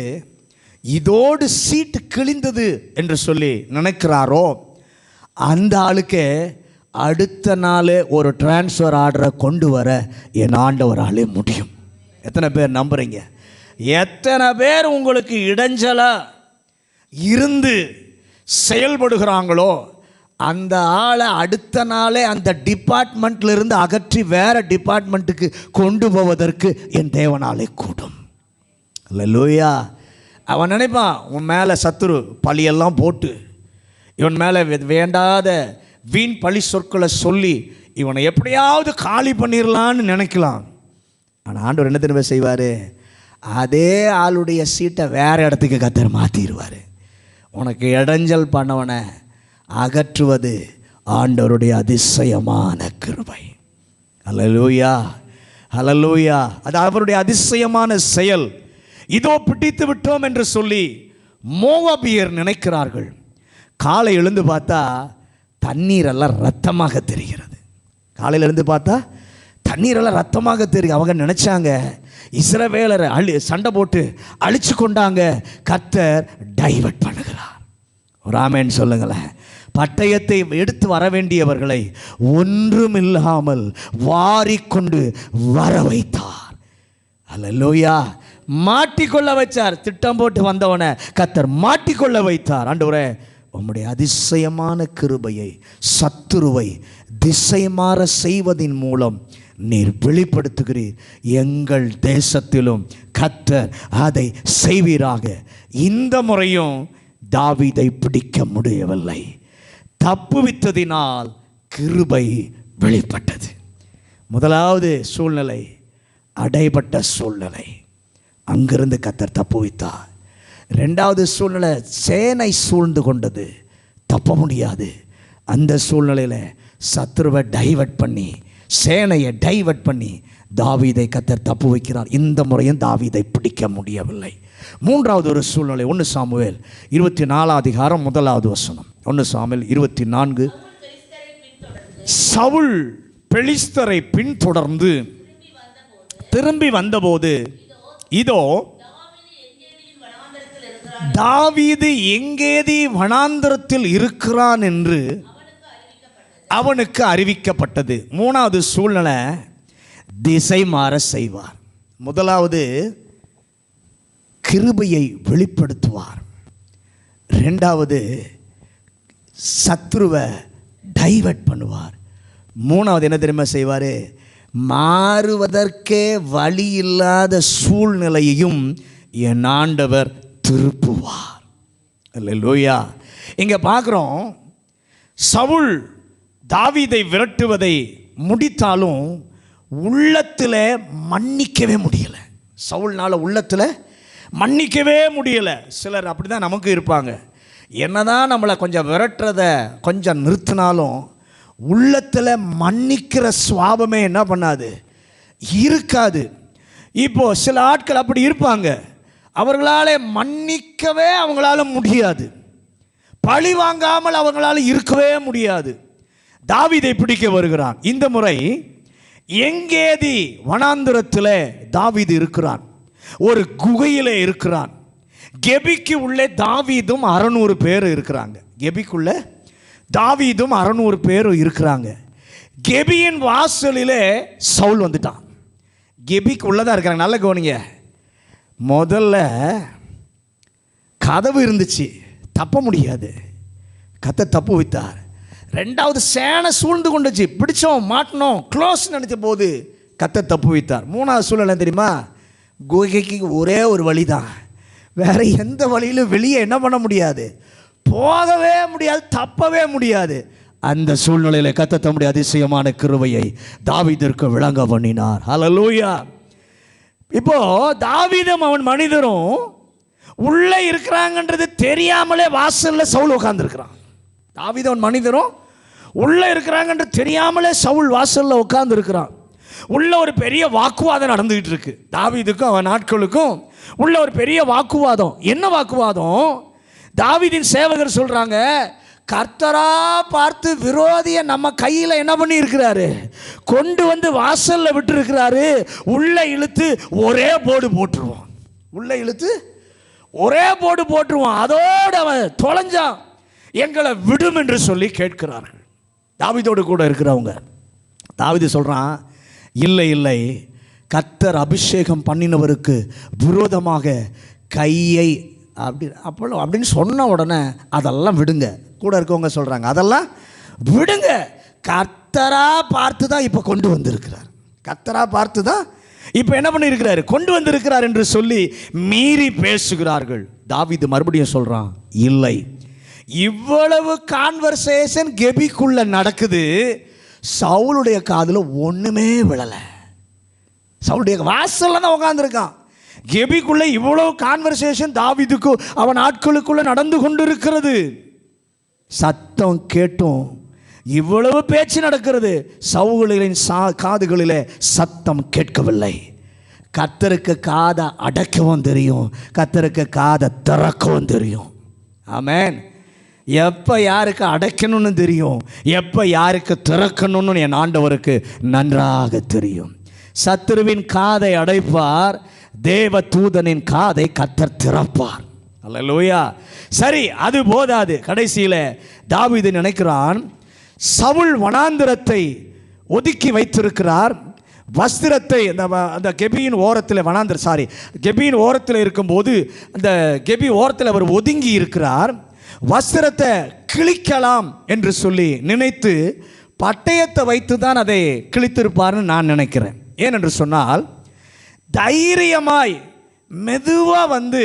இதோடு சீட்டு கிழிந்தது என்று சொல்லி நினைக்கிறாரோ அந்த ஆளுக்கு அடுத்த நாள் ஒரு டிரான்ஸ்ஃபர் ஆர்டரை கொண்டு வர என் ஆண்டவராலே முடியும். எத்தனை பேர் நம்புறீங்க? எத்தனை பேர் உங்களுக்கு இடைஞ்சலாக இருந்து செயல்படுகிறாங்களோ அந்த ஆளை அடுத்த நாளே அந்த டிபார்ட்மெண்ட்ல இருந்து அகற்றி வேற டிபார்ட்மெண்ட்டுக்கு கொண்டு போவதற்கு என் தேவனாலே கூடும். அல்லேலூயா. அவன் நினைப்பான், உன் மேலே சத்துரு பழியெல்லாம் போட்டு இவன் மேலே வேண்டாத வீண் பழி சொற்களை சொல்லி இவனை எப்படியாவது காலி பண்ணிடலான்னு நினைக்கலாம். ஆனால் ஆண்டவர் என்ன தெரியுமா செய்வார்? அதே ஆளுடைய சீட்டை வேறு இடத்துக்கு கர்த்தர் மாற்றிடுவார். உனக்கு இடைஞ்சல் பண்ணவனை அகற்றுவது ஆண்டவருடைய அதிசயமான கிருபை. அல்லேலூயா, அல்லேலூயா. அது அவருடைய அதிசயமான செயல். இதோ பிடித்து விட்டோம் என்று சொல்லி மோவாபியர் நினைக்கிறார்கள். காலை எழுந்து பார்த்தா தண்ணீரெல்லாம் ரத்தமாக தெரிகிறது. காலையில் எழுந்து பார்த்தா தண்ணீரெல்லாம் ரத்தமாக தெரியும். அவங்க நினச்சாங்க இஸ்ரவேலரை சண்டை போட்டு அழிச்சு கொண்டாங்க. கர்த்தர் டைவர்ட் பண்ணுகிறார். ஒரு ஆமென் சொல்லுங்களேன். பட்டயத்தை எடுத்து வர வேண்டியவர்களை ஒன்றுமில்லாமல் வாரிக்கொண்டு வர வைத்தார். அல்லேலூயா. மாட்டிக்கொள்ள வைத்தார். திட்டம் போட்டு வந்தவனை கர்த்தர் மாட்டிக்கொள்ள வைத்தார். ஆண்டவரே, உம்முடைய அதிசயமான கிருபையை சத்துருவை திசை மாற செய்வதின் மூலம் நீர் வெளிப்படுத்துகிறீர். எங்கள் தேசத்திலும் கர்த்தர் அதை செய்வீராக. இந்த முறையும் தாவீதை பிடிக்க முடியவில்லை. தப்புவித்ததினால் கிருபை வெளிப்பட்டது. முதலாவது சூழ்நிலை அடைபட்ட சூழ்நிலை, அங்கிருந்து கர்த்தர் தப்புவித்தார். ரெண்டாவது சூழ்நிலை சேனை சூழ்ந்து கொண்டது, தப்ப முடியாது. அந்த சூழ்நிலையில் சத்துருவை டைவர்ட் பண்ணி சேனையை டைவர்ட் பண்ணி தாவீதை கர்த்தர் தப்பு வைக்கிறார். இந்த முறையும் தாவீதை பிடிக்க முடியவில்லை. மூன்றாவது ஒரு சூழ்நிலை 1 சாமுவேல் 24 அதிகாரம் 1வது வசனம். 1 சாமுவேல் 24. சவுல் பெலிஸ்தரை பின்தொடர்ந்து திரும்பி வந்தபோது இதோ தாவீது எங்கேதி வனாந்தரத்தில் இருக்கிறான் என்று அவனுக்கு அறிவிக்கப்பட்டது. மூணாவது சூழ்நிலை திசை மாற செய்வார். முதலாவது கிருபையை வெளிப்படுத்துவார். ரெண்டாவது சத்ருவை டைவர்ட் பண்ணுவார். மூணாவது என்ன தெரியுமா செய்வார்? மாறுவதற்கே வழி இல்லாத சூழ்நிலையையும் என் ஆண்டவர் திருப்புவார். அல்லேலூயா. இங்கே பார்க்குறோம், சவுல் தாவீதை விரட்டுவதை முடித்தாலும் உள்ளத்தில் மன்னிக்கவே முடியலை. சவுல்னால் உள்ளத்தில் மன்னிக்கவே முடியலை. சிலர் அப்படி தான் நமக்கு இருப்பாங்க. என்னதான் நம்மளை கொஞ்சம் விரட்டுறதை கொஞ்சம் நிறுத்தினாலும் உள்ளத்தில் மன்னிக்கிற சுவாபமே என்ன பண்ணாது, இருக்காது. இப்போது சில ஆட்கள் அப்படி இருப்பாங்க. அவர்களால் மன்னிக்கவே அவங்களால முடியாது. பழி வாங்காமல் அவங்களால இருக்கவே முடியாது. தாவீதை பிடிக்க வருகிறான். இந்த முறை எங்கேதி வனாந்திரத்தில் தாவீது இருக்கிறான். ஒரு குகையில் இருக்கிறான். கெபிக்கு உள்ளே தாவீதும் 600 பேர் இருக்கிறாங்க. கெபிக்குள்ள தாவீதும் 600 பேர் இருக்கிறாங்க. கெபியின் வாசலிலே சவுல் வந்துட்டான். கெபிக்கு உள்ளே தான் இருக்கிறாங்க. நல்ல கவனிங்க. முதல்ல கதவு இருந்துச்சு, தப்ப முடியாது, கர்த்தர் தப்பு வைத்தார். ரெண்டாவது சேனை சூழ்ந்து கொண்டுச்சு, பிடிச்சோம் மாட்டினோம் க்ளோஸ் நினச்ச போது கர்த்தர் தப்பு வைத்தார். மூணாவது சூழ்நிலை தெரியுமா? குகைக்கு ஒரே ஒரு வழி தான், வேற எந்த வழியிலும் வெளியே என்ன பண்ண முடியாது, போகவே முடியாது, தப்பவே முடியாது. அந்த சூழ்நிலையில் கர்த்தர் தம்முடைய அதிசயமான கிருபையை தாவீதிற்கு விளங்க பண்ணினார். ஹல்லேலூயா. இப்போ தாவீதும் அவன் மனிதரும் உள்ளே இருக்கிறாங்கன்றது தெரியாமலே வாசலில் சவுல் உட்கார்ந்துருக்கிறான். தாவீது அவன் மனிதரும் உள்ளே இருக்கிறாங்கன்றது தெரியாமலே சவுல் வாசலில் உட்கார்ந்துருக்கிறான். உள்ள ஒரு பெரிய வாக்குவாதம் நடந்துகிட்டு இருக்கு. தாவீதுக்கும் அவன் ஆட்களுக்கும் உள்ள ஒரு பெரிய வாக்குவாதம். என்ன வாக்குவாதம்? தாவீதின் சேவகர் சொல்றாங்க, கர்த்தரா பார்த்து விரோதியை நம்ம கையில் என்ன பண்ணி இருக்கிறாரு, கொண்டு வந்து வாசல்ல விட்டு இருக்கிறாரு. உள்ள இழுத்து ஒரே போடு போட்டுருவோம், உள்ள இழுத்து ஒரே போடு போட்டுருவோம், அதோடு அவன் தொலைஞ்சான், எங்களை விடும் என்று சொல்லி கேட்கிறார்கள் தாவீதோடு கூட இருக்கிறவங்க. தாவீது சொல்றான், இல்லை இல்லை, கர்த்தர் அபிஷேகம் பண்ணினவருக்கு விரோதமாக கையை அப்படின்னு சொன்ன உடனே அதெல்லாம் விடுங்க. கூட இருக்கவங்க சொல்கிறாங்க, அதெல்லாம் விடுங்க, கர்த்தரா பார்த்து தான் இப்போ கொண்டு வந்திருக்கிறார், கர்த்தரா பார்த்து தான் இப்போ என்ன பண்ணியிருக்கிறாரு, கொண்டு வந்திருக்கிறார் என்று சொல்லி மீறி பேசுகிறார்கள். தாவீது மறுபடியும் சொல்கிறான், இல்லை, இவ்வளவு கான்வர்சேஷன் கெபிக்குள்ள நடக்குது, சவுளுடைய காதில் ஒன்றுமே விழலை. சவுளுடைய வாசல்ல தான் உட்காந்துருக்கான். கெபிக்குள்ள இவ்வளவு கான்வர்சேஷன் தாவீதுக்கு அவன் ஆட்களுக்குள்ள நடந்து கொண்டிருக்கிறது. சத்தம் கேட்டும் இவ்வளவு பேச்சு நடக்கிறது, சவுலின் காதுகளிலே சத்தம் கேட்கவில்லை. கர்த்தருக்கு காதை அடைக்கவும் தெரியும், கர்த்தருக்கு காதை திறக்கவும் தெரியும். ஆமென். எப்போ யாருக்கு அடைக்கணும்னு தெரியும், எப்போ யாருக்கு திறக்கணும்னு என் ஆண்டவருக்கு நன்றாக தெரியும். சத்துருவின் காதை அடைப்பார், தேவ தூதனின் காதை கர்த்தர் திறப்பார். அல்லேலூயா. சரி, அது போதாது. கடைசியில் தாவீது நினைக்கிறான், சவுல் வனாந்திரத்தை ஒதுக்கி வைத்திருக்கிறார், வஸ்திரத்தை அந்த கெபியின் ஓரத்தில் கெபியின் ஓரத்தில் இருக்கும்போது அந்த கெபி ஓரத்தில் அவர் ஒதுங்கி இருக்கிறார். வஸ்திரத்தை கிழிக்கலாம் என்று சொல்லி நினைத்து பட்டயத்தை வைத்து தான் அதை கிழித்திருப்பார்னு நான் நினைக்கிறேன். ஏனென்று சொன்னால், தைரியமாய் மெதுவாக வந்து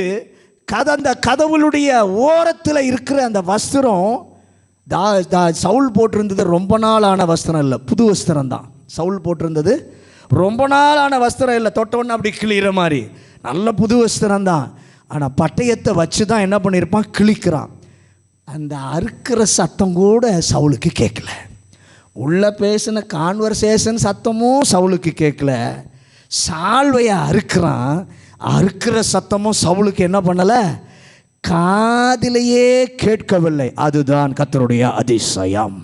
அந்த கதவுளுடைய ஓரத்தில் இருக்கிற அந்த வஸ்திரம் சவுல் போட்டிருந்தது ரொம்ப நாளான வஸ்திரம் இல்லை, புது வஸ்திரம் தான். சவுல் போட்டிருந்தது ரொம்ப நாளான வஸ்திரம் இல்லை, தொட்டோன்னு அப்படி கிழிகிற மாதிரி நல்ல புது வஸ்திரம் தான். ஆனால் பட்டயத்தை வச்சு தான் என்ன பண்ணியிருப்பான், கிழிக்கிறான். அந்த அறுக்கிற சத்தம் கூட சவுலுக்கு கேட்கல. உள்ள பேசின கான்வர்சேஷன் சத்தமும் சவுலுக்கு கேட்கல. சால்வையை அறுக்கிற சத்தமும் சவுலுக்கு என்ன பண்ணலை, காதிலேயே கேட்கவில்லை. அதுதான் கர்த்தருடைய அதிசயம்.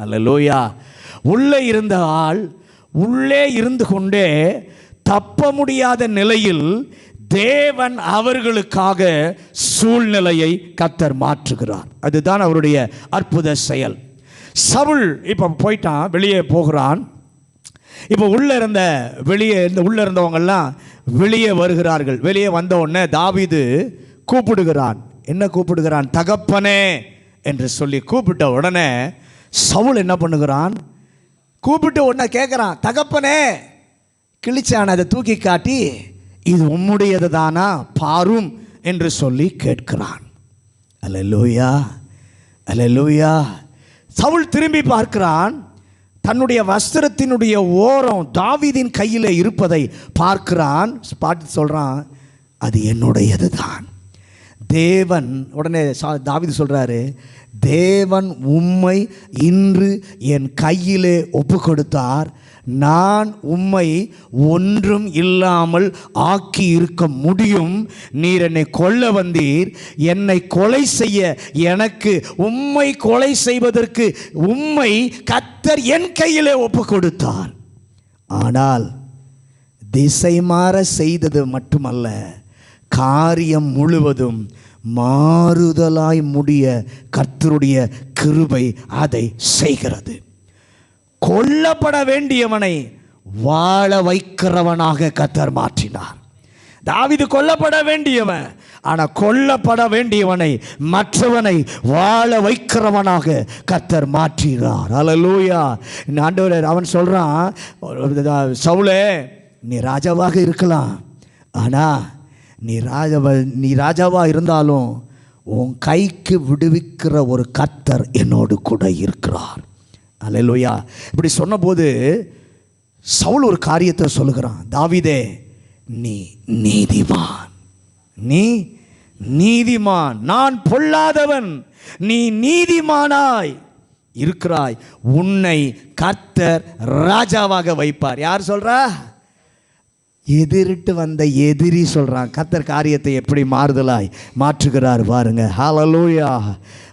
அல்லேலூயா. உள்ளே இருந்த ஆள் உள்ளே இருந்து கொண்டே தப்ப முடியாத நிலையில் தேவன் அவர்களுக்காக சூழ்நிலையை கர்த்தர் மாற்றுகிறார். அதுதான் அவருடைய அற்புத செயல். சவுல் இப்போ போயிட்டான், வெளியே போகிறான். இப்போ உள்ளே இருந்தவங்கெல்லாம் வெளியே வருகிறார்கள். வெளியே வந்த உடனே தாவீது கூப்பிடுகிறான். என்ன கூப்பிடுகிறான்? தகப்பனே என்று சொல்லி கூப்பிட்ட உடனே சவுல் என்ன பண்ணுகிறான்? கூப்பிட்டு உடனே கேட்குறான், தகப்பனே. கிழிச்சான், அதை தூக்கி காட்டி இது உம்முடையது தானா பாரும் என்று சொல்லி கேட்கிறான். அல்லேலூயா, அல்லேலூயா. சவுல் திரும்பி பார்க்கிறான். தன்னுடைய வஸ்திரத்தினுடைய ஓரம் தாவீதின் கையில் இருப்பதை பார்க்கிறான். பார்த்து சொல்கிறான், அது என்னுடையது தான். தேவன் உடனே தாவீது சொல்கிறாரு, தேவன் உம்மை இன்று என் கையிலே ஒப்பு கொடுத்தார். நான் உம்மை ஒன்றும் இல்லாமல் ஆக்கி இருக்க முடியும். நீர் என்னை கொல்ல வந்தீர். என்னை கொலை செய்ய எனக்கு உம்மை கொலை செய்வதற்கு உம்மை கர்த்தர் என் கையிலே ஒப்பு கொடுத்தார். ஆனால் திசை மாற செய்தது மட்டுமல்ல, காரியம் முழுவதும் மாறுதலாய் முடிய கர்த்தருடைய கிருபை அதை செய்கிறது. கொல்லப்பட வேண்டியவனை வாழ வைக்கிறவனாக கர்த்தர் மாற்றினார். தாவீது கொல்லப்பட வேண்டியவன், ஆனால் கொல்லப்பட வேண்டியவனை மற்றவனை வாழ வைக்கிறவனாக கர்த்தர் மாற்றினார். அல்லேலூயா. ஆண்டவர் அவன் சொல்றான், சவுலே நீ ராஜாவாக இருக்கலாம், ஆனால் நீ ராஜாவா இருந்தாலும் உன் கைக்கு விடுவிக்கிற ஒரு கர்த்தர் என்னோடு கூட இருக்கிறார். அல்லேலூயா. இப்படி சொன்னபோது சவுல் ஒரு காரியத்தை சொல்லுகிறான், தாவீதே நீ நீதிமான், நீ நீதிமான், நான் பொல்லாதவன், நீ நீதிமானாய் இருக்கிறாய், உன்னை கர்த்தர் ராஜாவாக வைப்பார். யார் சொல்றா? எதிரிட்டு வந்த எதிரி சொல்கிறான். கர்த்தர் காரியத்தை எப்படி மாறுதலாய் மாற்றுகிறார் பாருங்க. ஹல்லேலூயா,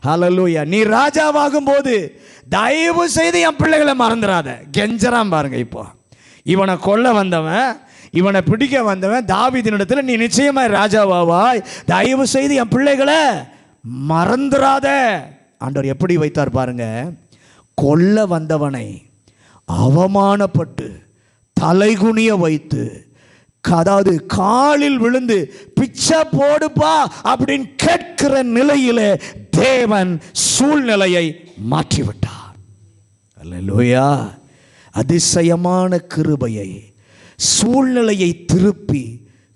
ஹல்லேலூயா. நீ ராஜாவாகும் போது தயவு செய்து என் பிள்ளைகளை மறந்துடாத. கெஞ்சறான் பாருங்க. இப்போ இவனை கொல்ல வந்தவன், இவனை பிடிக்க வந்தவன் தாவீதினிடத்தில் நீ நிச்சயமாய் ராஜாவாவாய், தயவு செய்து என் பிள்ளைகளை மறந்துடாத. ஆண்டவர் எப்படி வைத்தார் பாருங்க. கொல்ல வந்தவனை அவமானப்பட்டு தலைகுனிய வைத்து, அதாவது காலில் விழுந்து பிச்சை போடுப்பா அப்படின்னு கேட்கிற நிலையிலே தேவன் சூழ்நிலையை மாற்றிவிட்டார். அல்லேலூயா. அதிசயமான கிருபையை, சூழ்நிலையை திருப்பி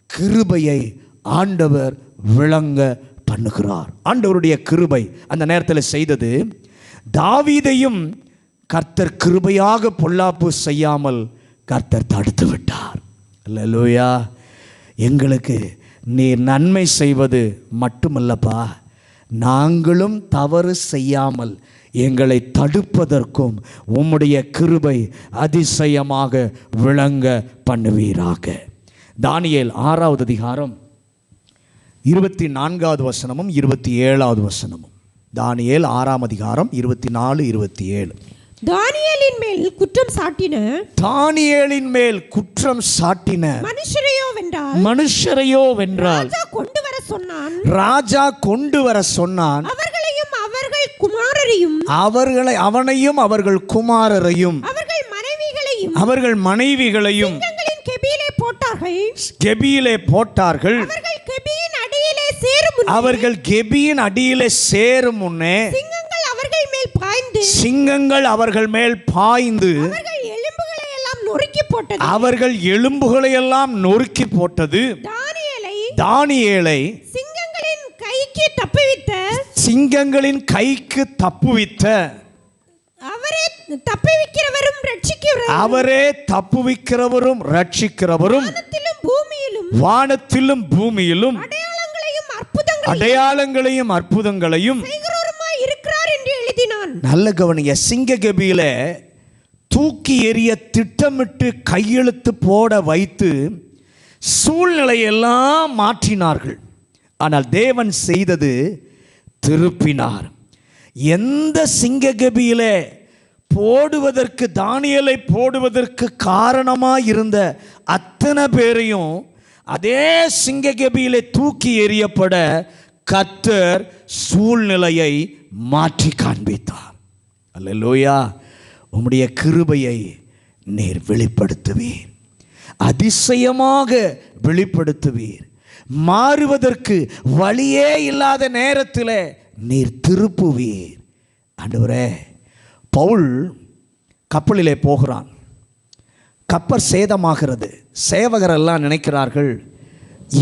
கிருபையை ஆண்டவர் விளங்க பண்ணுகிறார். ஆண்டவருடைய கிருபை அந்த நேரத்தில் செய்தது, தாவீதையும் கர்த்தர் கிருபையாக பொல்லாப்பு செய்யாமல் கர்த்தர் தடுத்து விட்டார். அல்லேலூயா. எங்களுக்கு நீர் நன்மை செய்வது மட்டுமல்லப்பா, நாங்களும் தவறு செய்யாமல் எங்களை தடுப்பதற்கும் உம்முடைய கிருபை அதிசயமாக விளங்க பண்ணுவீராக. தானியேல் 6வது அதிகாரம் 24வது வசனமும் 27வது வசனமும். தானியேல் 6ஆம் அதிகாரம் 24, 27. தானியேலின் மேல் குற்றம் சாட்டின மனுஷரையோ வென்றால் ராஜா கொண்டு வர சொன்னான். அவனையும் அவர்கள் குமாரரையும் அவர்கள் மனைவிகளையும் கெபியிலே போட்டார்கள். அவர்கள் கெபியின் அடியிலே சேரும் முன்னே சிங்கங்கள் அவர்கள் மேல் பாய்ந்து அவர்கள் எலும்புகளை எல்லாம் நொறுக்கி போட்டது. தானியேலை சிங்கங்களின் கைக்கு தப்புவித்த அவரே தப்புவிக்கிறவரும் ரட்சிக்கிறவரும் வானத்திலும் பூமியிலும் அடையாளங்களையும் அற்புதங்களையும். நல்ல கவனிங்க. சிங்க கெபியில தூக்கி எறிய திட்டமிட்டு கையெழுத்து போட வைத்து சூழ்நிலையெல்லாம் மாற்றினார்கள். ஆனால் தேவன் செய்தது திருப்பினார். எந்த சிங்ககபியிலே போடுவதற்கு, தானியேலை போடுவதற்கு காரணமாக இருந்த அத்தனை பேரையும் அதே சிங்ககபியிலே தூக்கி எறியப்பட கர்த்தர் சூழ்நிலையை மாற்றி காண்பித்தார். அல்லேலூயா. உம்முடைய கிருபையை நீர் வெளிப்படுத்துவீர், அதிசயமாக வெளிப்படுத்துவீர். மாறுவதற்கு வழியே இல்லாத நேரத்தில் நீர் திருப்புவீர். ஆண்டவரே, பவுல் கப்பலிலே போகிறான். கப்பல் சேதமாகிறது. சேவகரெல்லாம் நினைக்கிறார்கள்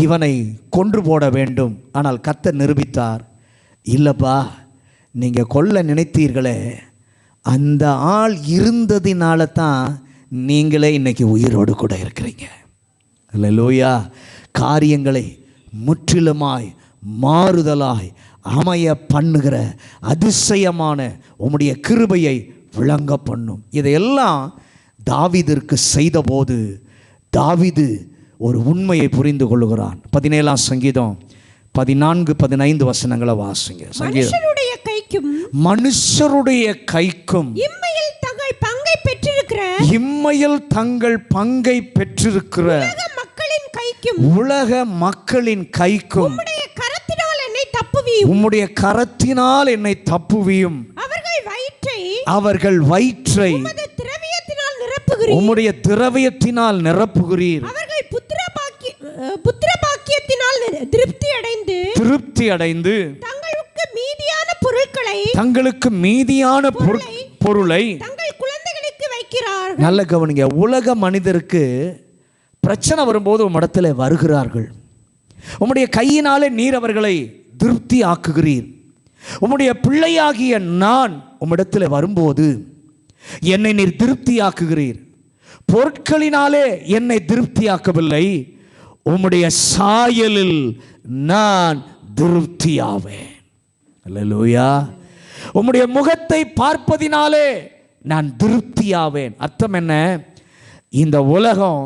இவனை கொன்று போட வேண்டும். ஆனால் கர்த்தர் நிரூபித்தார், இல்லைப்பா, நீங்கள் கொல்ல நினைத்தீர்களே, அந்த ஆள் இருந்ததினால தான் நீங்களே இன்னைக்கு உயிரோடு கூட இருக்கிறீங்க. அல்லேலூயா. காரியங்களை முற்றிலுமாய் மாறுதலாய் அமைய பண்ணுகிற அதிசயமான உம்முடைய கிருபையை விளங்க பண்ணும். இதையெல்லாம் தாவீதிற்கு செய்தபோது தாவீது ஒரு உண்மையை புரிந்து கொள்ளுகிறான். 17ஆம் சங்கீதம் 14-15 வசனங்களை வாசிங்க. மனுஷருடைய கைக்கும் இம்மையில் தங்கள் பங்கை பெற்றிருக்கிற உலக மக்களின் கைக்கும் உம்முடைய கரத்தினால் என்னை தப்புவியும். அவர்கள் வயிற்றை உம்முடைய திரவியத்தினால் நிரப்புகிறீர். திருப்தி அடைந்து தங்களுக்கு மீதியான பொருளை தங்கள் குழந்தைகளுக்கு வைக்கிறார். நல்ல கவனிங்க. உலக மனிதருக்கு பிரச்சனை வரும்போது உம்மிடத்தில் வருகிறார்கள். உம்முடைய கையினாலே நீர் அவர்களை திருப்தி ஆக்குகிறீர். உம்முடைய பிள்ளையாகிய நான் உம்மிடத்தில் வரும்போது என்னை நீர் திருப்தி ஆக்குகிறீர். பொருட்களினாலே என்னை திருப்தி ஆக்கவில்லை, உம்முடைய சாயலில் நான் திருப்தியாவேன். அல்லேலூயா. உம்முடைய முகத்தை பார்ப்பதினாலே நான் திருப்தியாவேன். அர்த்தம் என்ன? இந்த உலகம்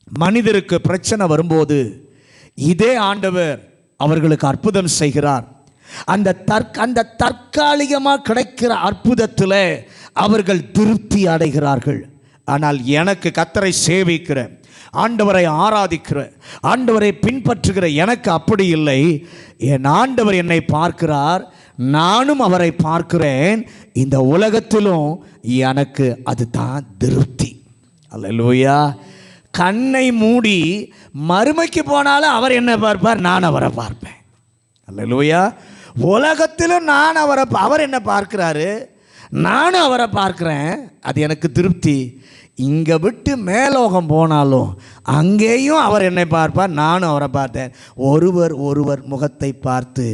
மனிதருக்கு பிரச்சனை வரும்போது இதே ஆண்டவர் அவர்களுக்கு அற்புதம் செய்கிறார். அந்த தற்காலிகமாக கிடைக்கிற அற்புதத்தில் அவர்கள் திருப்தி அடைகிறார்கள். ஆனால் எனக்கு கர்த்தரை சேவிக்கிற, ஆண்டவரை ஆராதிக்கிற, ஆண்டவரை பின்பற்றுகிற எனக்கு அப்படி இல்லை. என் ஆண்டவர் என்னை பார்க்கிறார், நானும் அவரை பார்க்கிறேன். இந்த உலகத்திலும் எனக்கு அதுதான் திருப்தி. அல்லேலூயா. கண்ணை மூடி மறுமைக்கு போனாலும் அவர் என்ன பார்ப்பார், நான் அவரை பார்ப்பேன். அல்லேலூயா. உலகத்திலும் நான் அவர் என்ன பார்க்கிறாரு, நானும் அவரை பார்க்கிறேன். அது எனக்கு திருப்தி. இங்கே விட்டு மேலோகம் போனாலும் அங்கேயும் அவர் என்னை பார்ப்பார், நானும் அவரை பார்த்தேன். ஒருவர் முகத்தை பார்த்து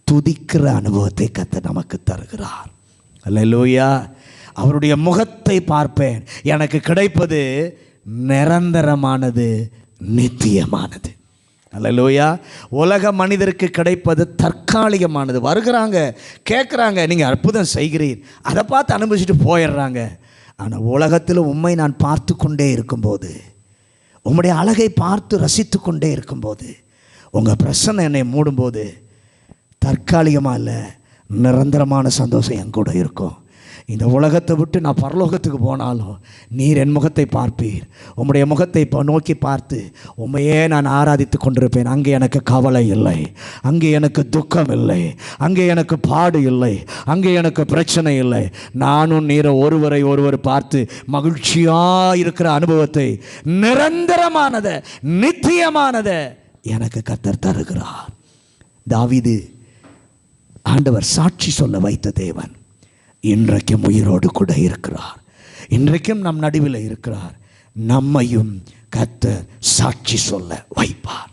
துதிக்கிற அனுபவத்தை கர்த்தர் நமக்கு தருகிறார். அல்லேலூயா. அவருடைய முகத்தை பார்ப்பேன். எனக்கு கிடைப்பது நிரந்தரமானது, நித்தியமானது. அல்லேலூயா. உலக மனிதருக்கு கிடைப்பது தற்காலிகமானது. வருகிறாங்க, கேட்குறாங்க, நீங்கள் அற்புதம் செய்கிறீர், அதை பார்த்து அனுபவிச்சுட்டு போயிடுறாங்க. ஆனால் உலகத்தில் உம்மை நான் பார்த்து கொண்டே இருக்கும்போது, உம்முடைய அழகை பார்த்து ரசித்து கொண்டே இருக்கும்போது, உங்கள் பிரசன்னை என்னை மூடும்போது தற்காலிகமாக இல்லை, நிரந்தரமான சந்தோஷம் என் கூட இருக்கும். இந்த உலகத்தை விட்டு நான் பரலோகத்துக்கு போனாலும் நீர் என் முகத்தை பார்ப்பீர். உம்முடைய முகத்தை நோக்கி பார்த்து உம்மையே நான் ஆராதித்து கொண்டிருப்பேன். அங்கே எனக்கு கவலை இல்லை, அங்கே எனக்கு துக்கம் இல்லை, அங்கே எனக்கு பாடு இல்லை, அங்கே எனக்கு பிரச்சனை இல்லை. நானும் நீரை ஒருவர் பார்த்து மகிழ்ச்சியாக இருக்கிற அனுபவத்தை, நிரந்தரமானதை, நித்தியமானதை எனக்கு கர்த்தர் தருகிறார். தாவீது ஆண்டவர் சாட்சி சொல்ல வைத்த தேவன் இன்றைக்கும் உயிரோடு கூட இருக்கிறார். இன்றைக்கும் நம் நடுவில் இருக்கிறார். நம்மையும் கர்த்தர் சாட்சி சொல்ல வைப்பார்.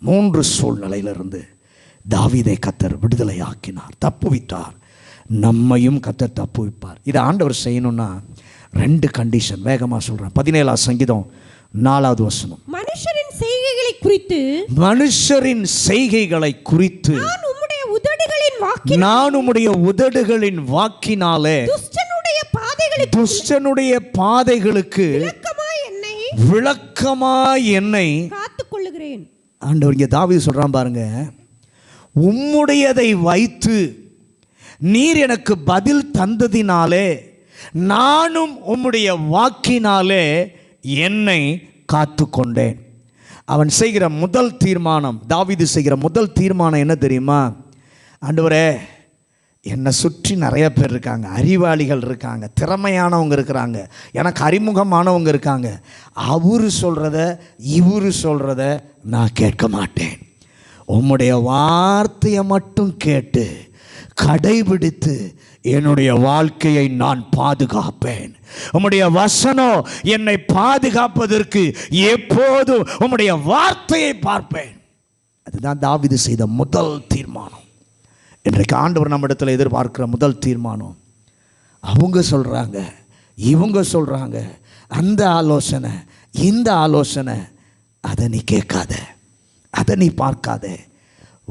3 சூழ்நிலையிலிருந்து தாவீதை கர்த்தர் விடுதலை ஆக்கினார், தப்புவித்தார். நம்மையும் கர்த்தர் தப்புவிப்பார். இதை ஆண்டவர் செய்யணும்னா 2 கண்டிஷன். வேகமாக சொல்கிறேன். 17ஆம் சங்கீதம் 4வது வசனம். மனுஷரின் செய்கைகளை குறித்து நான் உம்முடைய உதடுகளின் வாக்கினாலே துஷ்டனுடைய பாதைகளுக்கு விளக்கமாய் என்னை காத்துக் கொள்ளுகிறேன். ஆண்டவர் இங்கே தாவீது சொல்றான் பாருங்க, உம்முடையதை வைத்து நீர் எனக்கு பதில் தந்ததினாலே நானும் உம்முடைய வாக்கினாலே என்னை காத்து கொண்டேன். அவன் செய்கிற முதல் தீர்மானம், தாவீது செய்கிற முதல் தீர்மானம் என்ன தெரியுமா? ஆண்டவரே, என்னை சுற்றி நிறைய பேர் இருக்காங்க, அறிவாளிகள் இருக்காங்க, திறமையானவங்க இருக்கிறாங்க, எனக்கு அறிமுகமானவங்க இருக்காங்க. அவரு சொல்கிறத இவரு சொல்கிறத நான் கேட்க மாட்டேன். உம்முடைய வார்த்தையை மட்டும் கேட்டு கடைபிடித்து என்னுடைய வாழ்க்கையை நான் பாதுகாப்பேன். உம்முடைய வசனம் என்னை பாதுகாப்பதற்கு எப்போதும் உம்முடைய வார்த்தையை பார்ப்பேன். அதுதான் தாவீது செய்த முதல் தீர்மானம். இன்றைக்கு ஆண்டவர் நம்ம இடத்துல எதிர்பார்க்கிற முதல் தீர்மானம். அவங்க சொல்கிறாங்க, இவங்க சொல்கிறாங்க, அந்த ஆலோசனை இந்த ஆலோசனை, அதை நீ கேட்காத, அதை நீ பார்க்காத.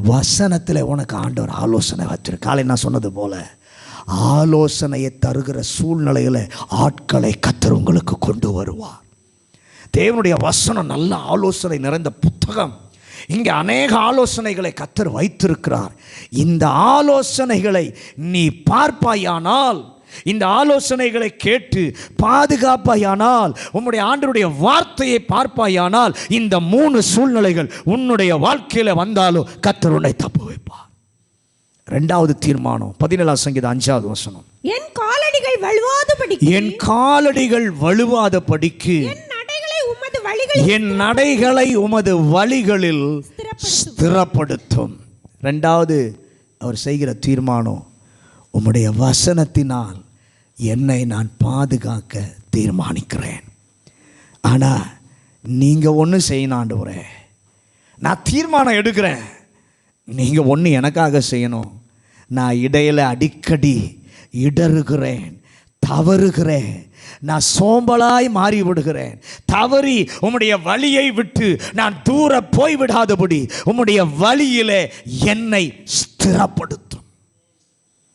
வசனத்தில் உனக்கு ஆண்டவர் ஆலோசனை வச்சிரு. காலை நான் சொன்னது போல ஆலோசனையை தருகிற சூழ்நிலையில் ஆட்களை கர்த்தர் உங்களுக்கு கொண்டு வருவார். தேவனுடைய வசனம் நல்ல ஆலோசனை நிறைந்த புத்தகம். இங்கே அநேக ஆலோசனைகளை கர்த்தர் வைத்திருக்கிறார். இந்த ஆலோசனைகளை நீ பார்ப்பாயானால், இந்த ஆலோசனைகளை கேட்டு பாதுகாப்பாயானால், உன்னுடைய ஆண்டவருடைய வார்த்தையை பார்ப்பாயானால், இந்த 3 சூழ்நிலைகள் உன்னுடைய வாழ்க்கையில் வந்தாலும் கர்த்தர் உன்னை தப்பு வைப்பார். 2வது தீர்மானம் 17ஆம் சங்கீதம் 5வது வசனம். என் காலடிகள் வழுவாதபடிக்கு, என் காலடிகள் வழுவாதபடிக்கு என் நடைகளை உமது வழிகளில் ஸ்திரப்படுத்தும். 2வது அவர் செய்கிற தீர்மானம், உம்முடைய வசனத்தினால் என்னை நான் பாதுகாக்க தீர்மானிக்கிறேன். ஆனால் நீங்கள் ஒன்று செய்யணும் ஆண்டவரே, நான் தீர்மானம் எடுக்கிறேன், நீங்கள் ஒன்று எனக்காக செய்யணும். நான் இடையில் அடிக்கடி இடறுகிறேன், தவறுகிறேன், நான் சோம்பலாய் மாறிவிடுகிறேன். தவறி உம்முடைய வழியை விட்டு நான் தூர போய்விடாதபடி உம்முடைய வழியிலே என்னை ஸ்திரப்படுத்தும்.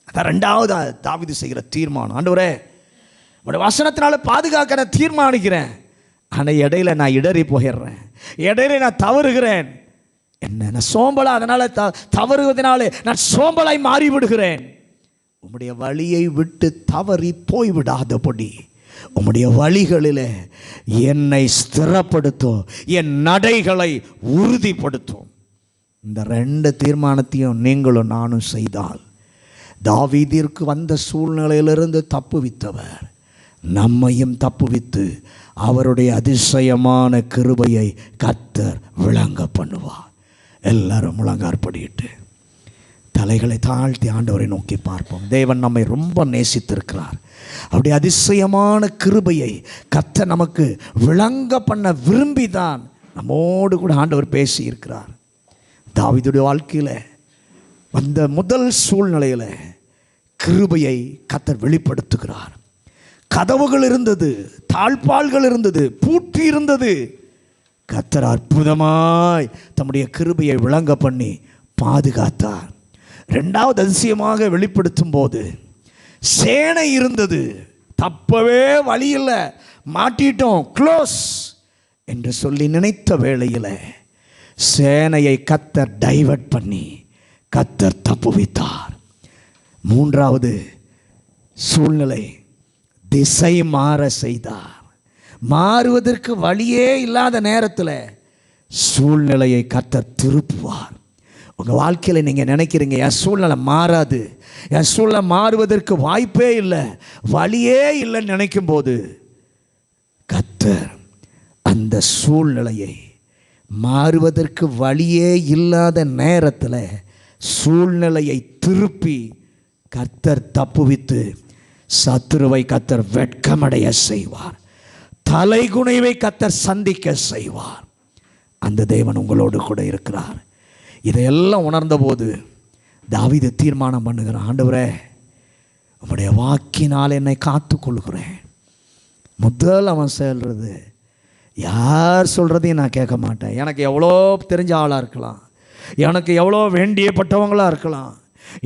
அதான் 2வது தாவீது செய்கிற தீர்மானம். ஆண்டவரே, உம்முடைய வசனத்தினால பாதுகாக்க நான் தீர்மானிக்கிறேன். ஆனால் இடையில நான் இடறி போயிடுறேன், இடையில நான் தவறுகிறேன். என்ன, நான் சோம்பலா, அதனால தவறுவதனாலே நான் சோம்பலாய் மாறிவிடுகிறேன். உம்முடைய வழியை விட்டு தவறி போய்விடாதபடி உம்முடைய வழிகளில் என்னை ஸ்திரப்படுத்தும், என் நடைகளை உறுதிப்படுத்தும். இந்த 2 தீர்மானத்தையும் நீங்களும் நானும் செய்தால், தாவீதிற்கு வந்த சூழ்நிலையிலிருந்து தப்புவித்தவர் நம்மையும் தப்புவித்து அவருடைய அதிசயமான கிருபையை கர்த்தர் விளங்க பண்ணுவார். எல்லாரும் முழங்காற்படியிட்டு தலைகளை தாழ்த்தி ஆண்டவரை நோக்கி பார்ப்போம். தேவன் நம்மை ரொம்ப நேசித்திருக்கிறார். அவருடைய அதிசயமான கிருபையை கர்த்தர் நமக்கு விளங்க பண்ண விரும்பிதான் நம்மோடு கூட ஆண்டவர் பேசி இருக்கிறார். தாவீதுடைய வாழ்க்கையில் வந்த முதல் சூழ்நிலையில் கிருபையை கர்த்தர் வெளிப்படுத்துகிறார். கதவுகள் இருந்தது, தாழ்பால்கள் இருந்தது, பூட்டி இருந்தது. கர்த்தர் அற்புதமாய் தம்முடைய கிருபையை விளங்க பண்ணி பாதுகாத்தார். 2வது அதிசயமாக வெளிப்படுத்தும் போது சேனை இருந்தது, தப்பவே வழி இல்லை, மாட்டிட்டோம், க்ளோஸ் என்று சொல்லி நினைத்த வேளையில் சேனையை கர்த்தர் டைவர்ட் பண்ணி கர்த்தர் தப்புவித்தார். 3வது சூழ்நிலை, திசை மாற செய்தார். மாறுவதற்கு வழியே இல்லாத நேரத்தில் சூழ்நிலையை கர்த்தர் திருப்புவார். உங்கள் வாழ்க்கையில் நீங்கள் நினைக்கிறீங்க, என் சூழ்நிலை மாறாது, என் சூழ்நிலை மாறுவதற்கு வாய்ப்பே இல்லை, வழியே இல்லைன்னு நினைக்கும் போது கர்த்தர் அந்த சூழ்நிலையை மாறுவதற்கு வழியே இல்லாத நேரத்தில் சூழ்நிலையை திருப்பி கர்த்தர் தப்புவித்து சத்துருவை கர்த்தர் வெட்கமடைய செய்வார், தலைகுனிவை கர்த்தர் சந்திக்க செய்வார். அந்த தேவன் உங்களோடு கூட இருக்கிறார். இதையெல்லாம் உணர்ந்த போது தாவீது தீர்மானம் பண்ணுகிறான், ஆண்டவரே, உம்முடைய வாக்கினால் என்னை காத்து கொள்கிறேன். முதல் அவன் சொல்கிறது, யார் சொல்கிறதையும் நான் கேட்க மாட்டேன். எனக்கு எவ்வளோ தெரிஞ்ச ஆளாக இருக்கலாம், எனக்கு எவ்வளோ வேண்டியப்பட்டவங்களாக இருக்கலாம்,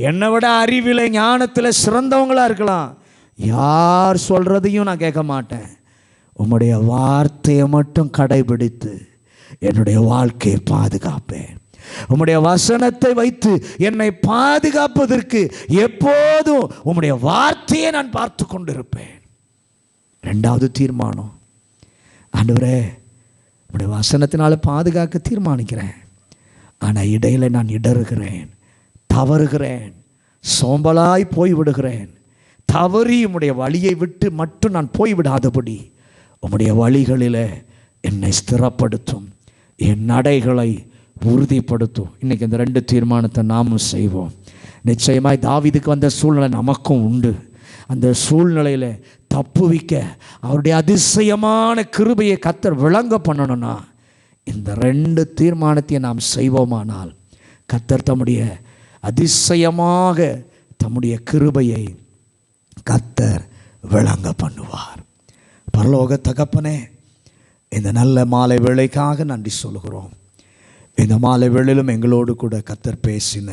என்னை விட அறிவில் ஞானத்தில் சிறந்தவங்களாக இருக்கலாம், யார் சொல்கிறதையும் நான் கேட்க மாட்டேன். உம்முடைய வார்த்தையை மட்டும் கடைபிடித்து என்னுடைய வாழ்க்கையை பாதுகாப்பேன். உம்முடைய வசனத்தை வைத்து என்னை பாதுகாப்பதற்கு எப்போதும் உம்முடைய வார்த்தையை நான் பார்த்து கொண்டிருப்பேன். ரெண்டாவது தீர்மானம், ஆண்டவரே உம்முடைய வசனத்தினால பாதுகாக்க தீர்மானிக்கிறேன். ஆனால் இடையில் நான் இடறுகிறேன், தவறுகிறேன், சோம்பலாய் போய்விடுகிறேன். தவறி உம்முடைய வழியை விட்டு மட்டும் நான் போய்விடாதபடி உம்முடைய வழிகளில் என்னை ஸ்திரப்படுத்தும், என் நடைகளை உறுதிப்படுத்தும். இன்றைக்கி இந்த 2 தீர்மானத்தை நாமும் செய்வோம். நிச்சயமாய் தாவீதுக்கு வந்த சூழ்நிலை நமக்கும் உண்டு. அந்த சூழ்நிலையில் தப்புவிக்க அவருடைய அதிசயமான கிருபையை கர்த்தர் விளங்க பண்ணணும்னா இந்த 2 தீர்மானத்தையும் நாம் செய்வோமானால் கர்த்தர் தம்முடைய அதிசயமாக தம்முடைய கிருபையை கர்த்தர் விளங்க பண்ணுவார். பரலோக தகப்பனே, இந்த நல்ல மாலை வேளைக்காக நன்றி சொல்கிறோம். இந்த மாலை வேளையிலும் எங்களோடு கூட கர்த்தர் பேசின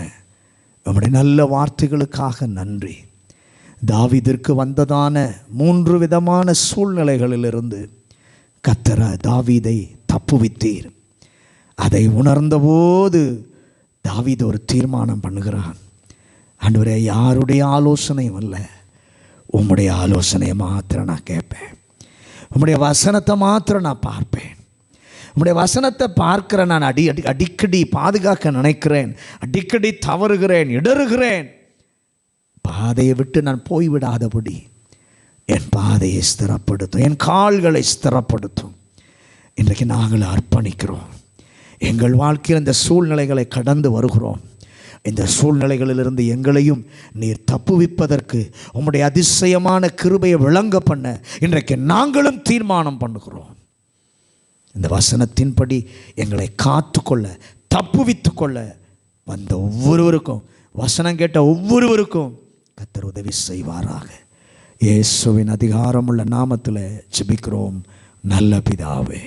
நம்முடைய நல்ல வார்த்தைகளுக்காக நன்றி. தாவீதிற்கு வந்ததான 3 விதமான சூழ்நிலைகளிலிருந்து கர்த்தர் தாவீதை தப்புவித்தீர். அதை உணர்ந்தபோது தாவீது ஒரு தீர்மானம் பண்ணுகிறான். ஆண்டவரே, யாருடைய ஆலோசனையும் இல்லை, உம்முடைய ஆலோசனையை மாத்திரம் நான் கேட்பேன், உம்முடைய வசனத்தை மாத்திரம் நான் பார்ப்பேன். உம்முடைய வசனத்தை பார்க்கிற நான் அடிக்கடி பாதுகாக்க நினைக்கிறேன், அடிக்கடி தவறுகிறேன், இடறுகிறேன். பாதையை விட்டு நான் போய்விடாதபடி என் பாதையை ஸ்திரப்படுத்தும், என் கால்களை ஸ்திரப்படுத்தும். இன்றைக்கு நாங்கள் அர்ப்பணிக்கிறோம். எங்கள் வாழ்க்கையில் இந்த சூழ்நிலைகளை கடந்து வருகிறோம். இந்த சூழ்நிலைகளிலிருந்து எங்களையும் நீர் தப்புவிப்பதற்கு உம்முடைய அதிசயமான கிருபையை விளங்க பண்ண இன்றைக்கு நாங்களும் தீர்மானம் பண்ணுகிறோம். இந்த வசனத்தின்படி எங்களை காத்துக்கொள்ள, தப்புவித்து கொள்ள வந்த ஒவ்வொருவருக்கும், வசனம் கேட்ட ஒவ்வொருவருக்கும் கர்த்தர் உதவி செய்வாராக. இயேசுவின் அதிகாரமுள்ள நாமத்தில் ஜெபிக்கிறோம் நல்ல பிதாவே.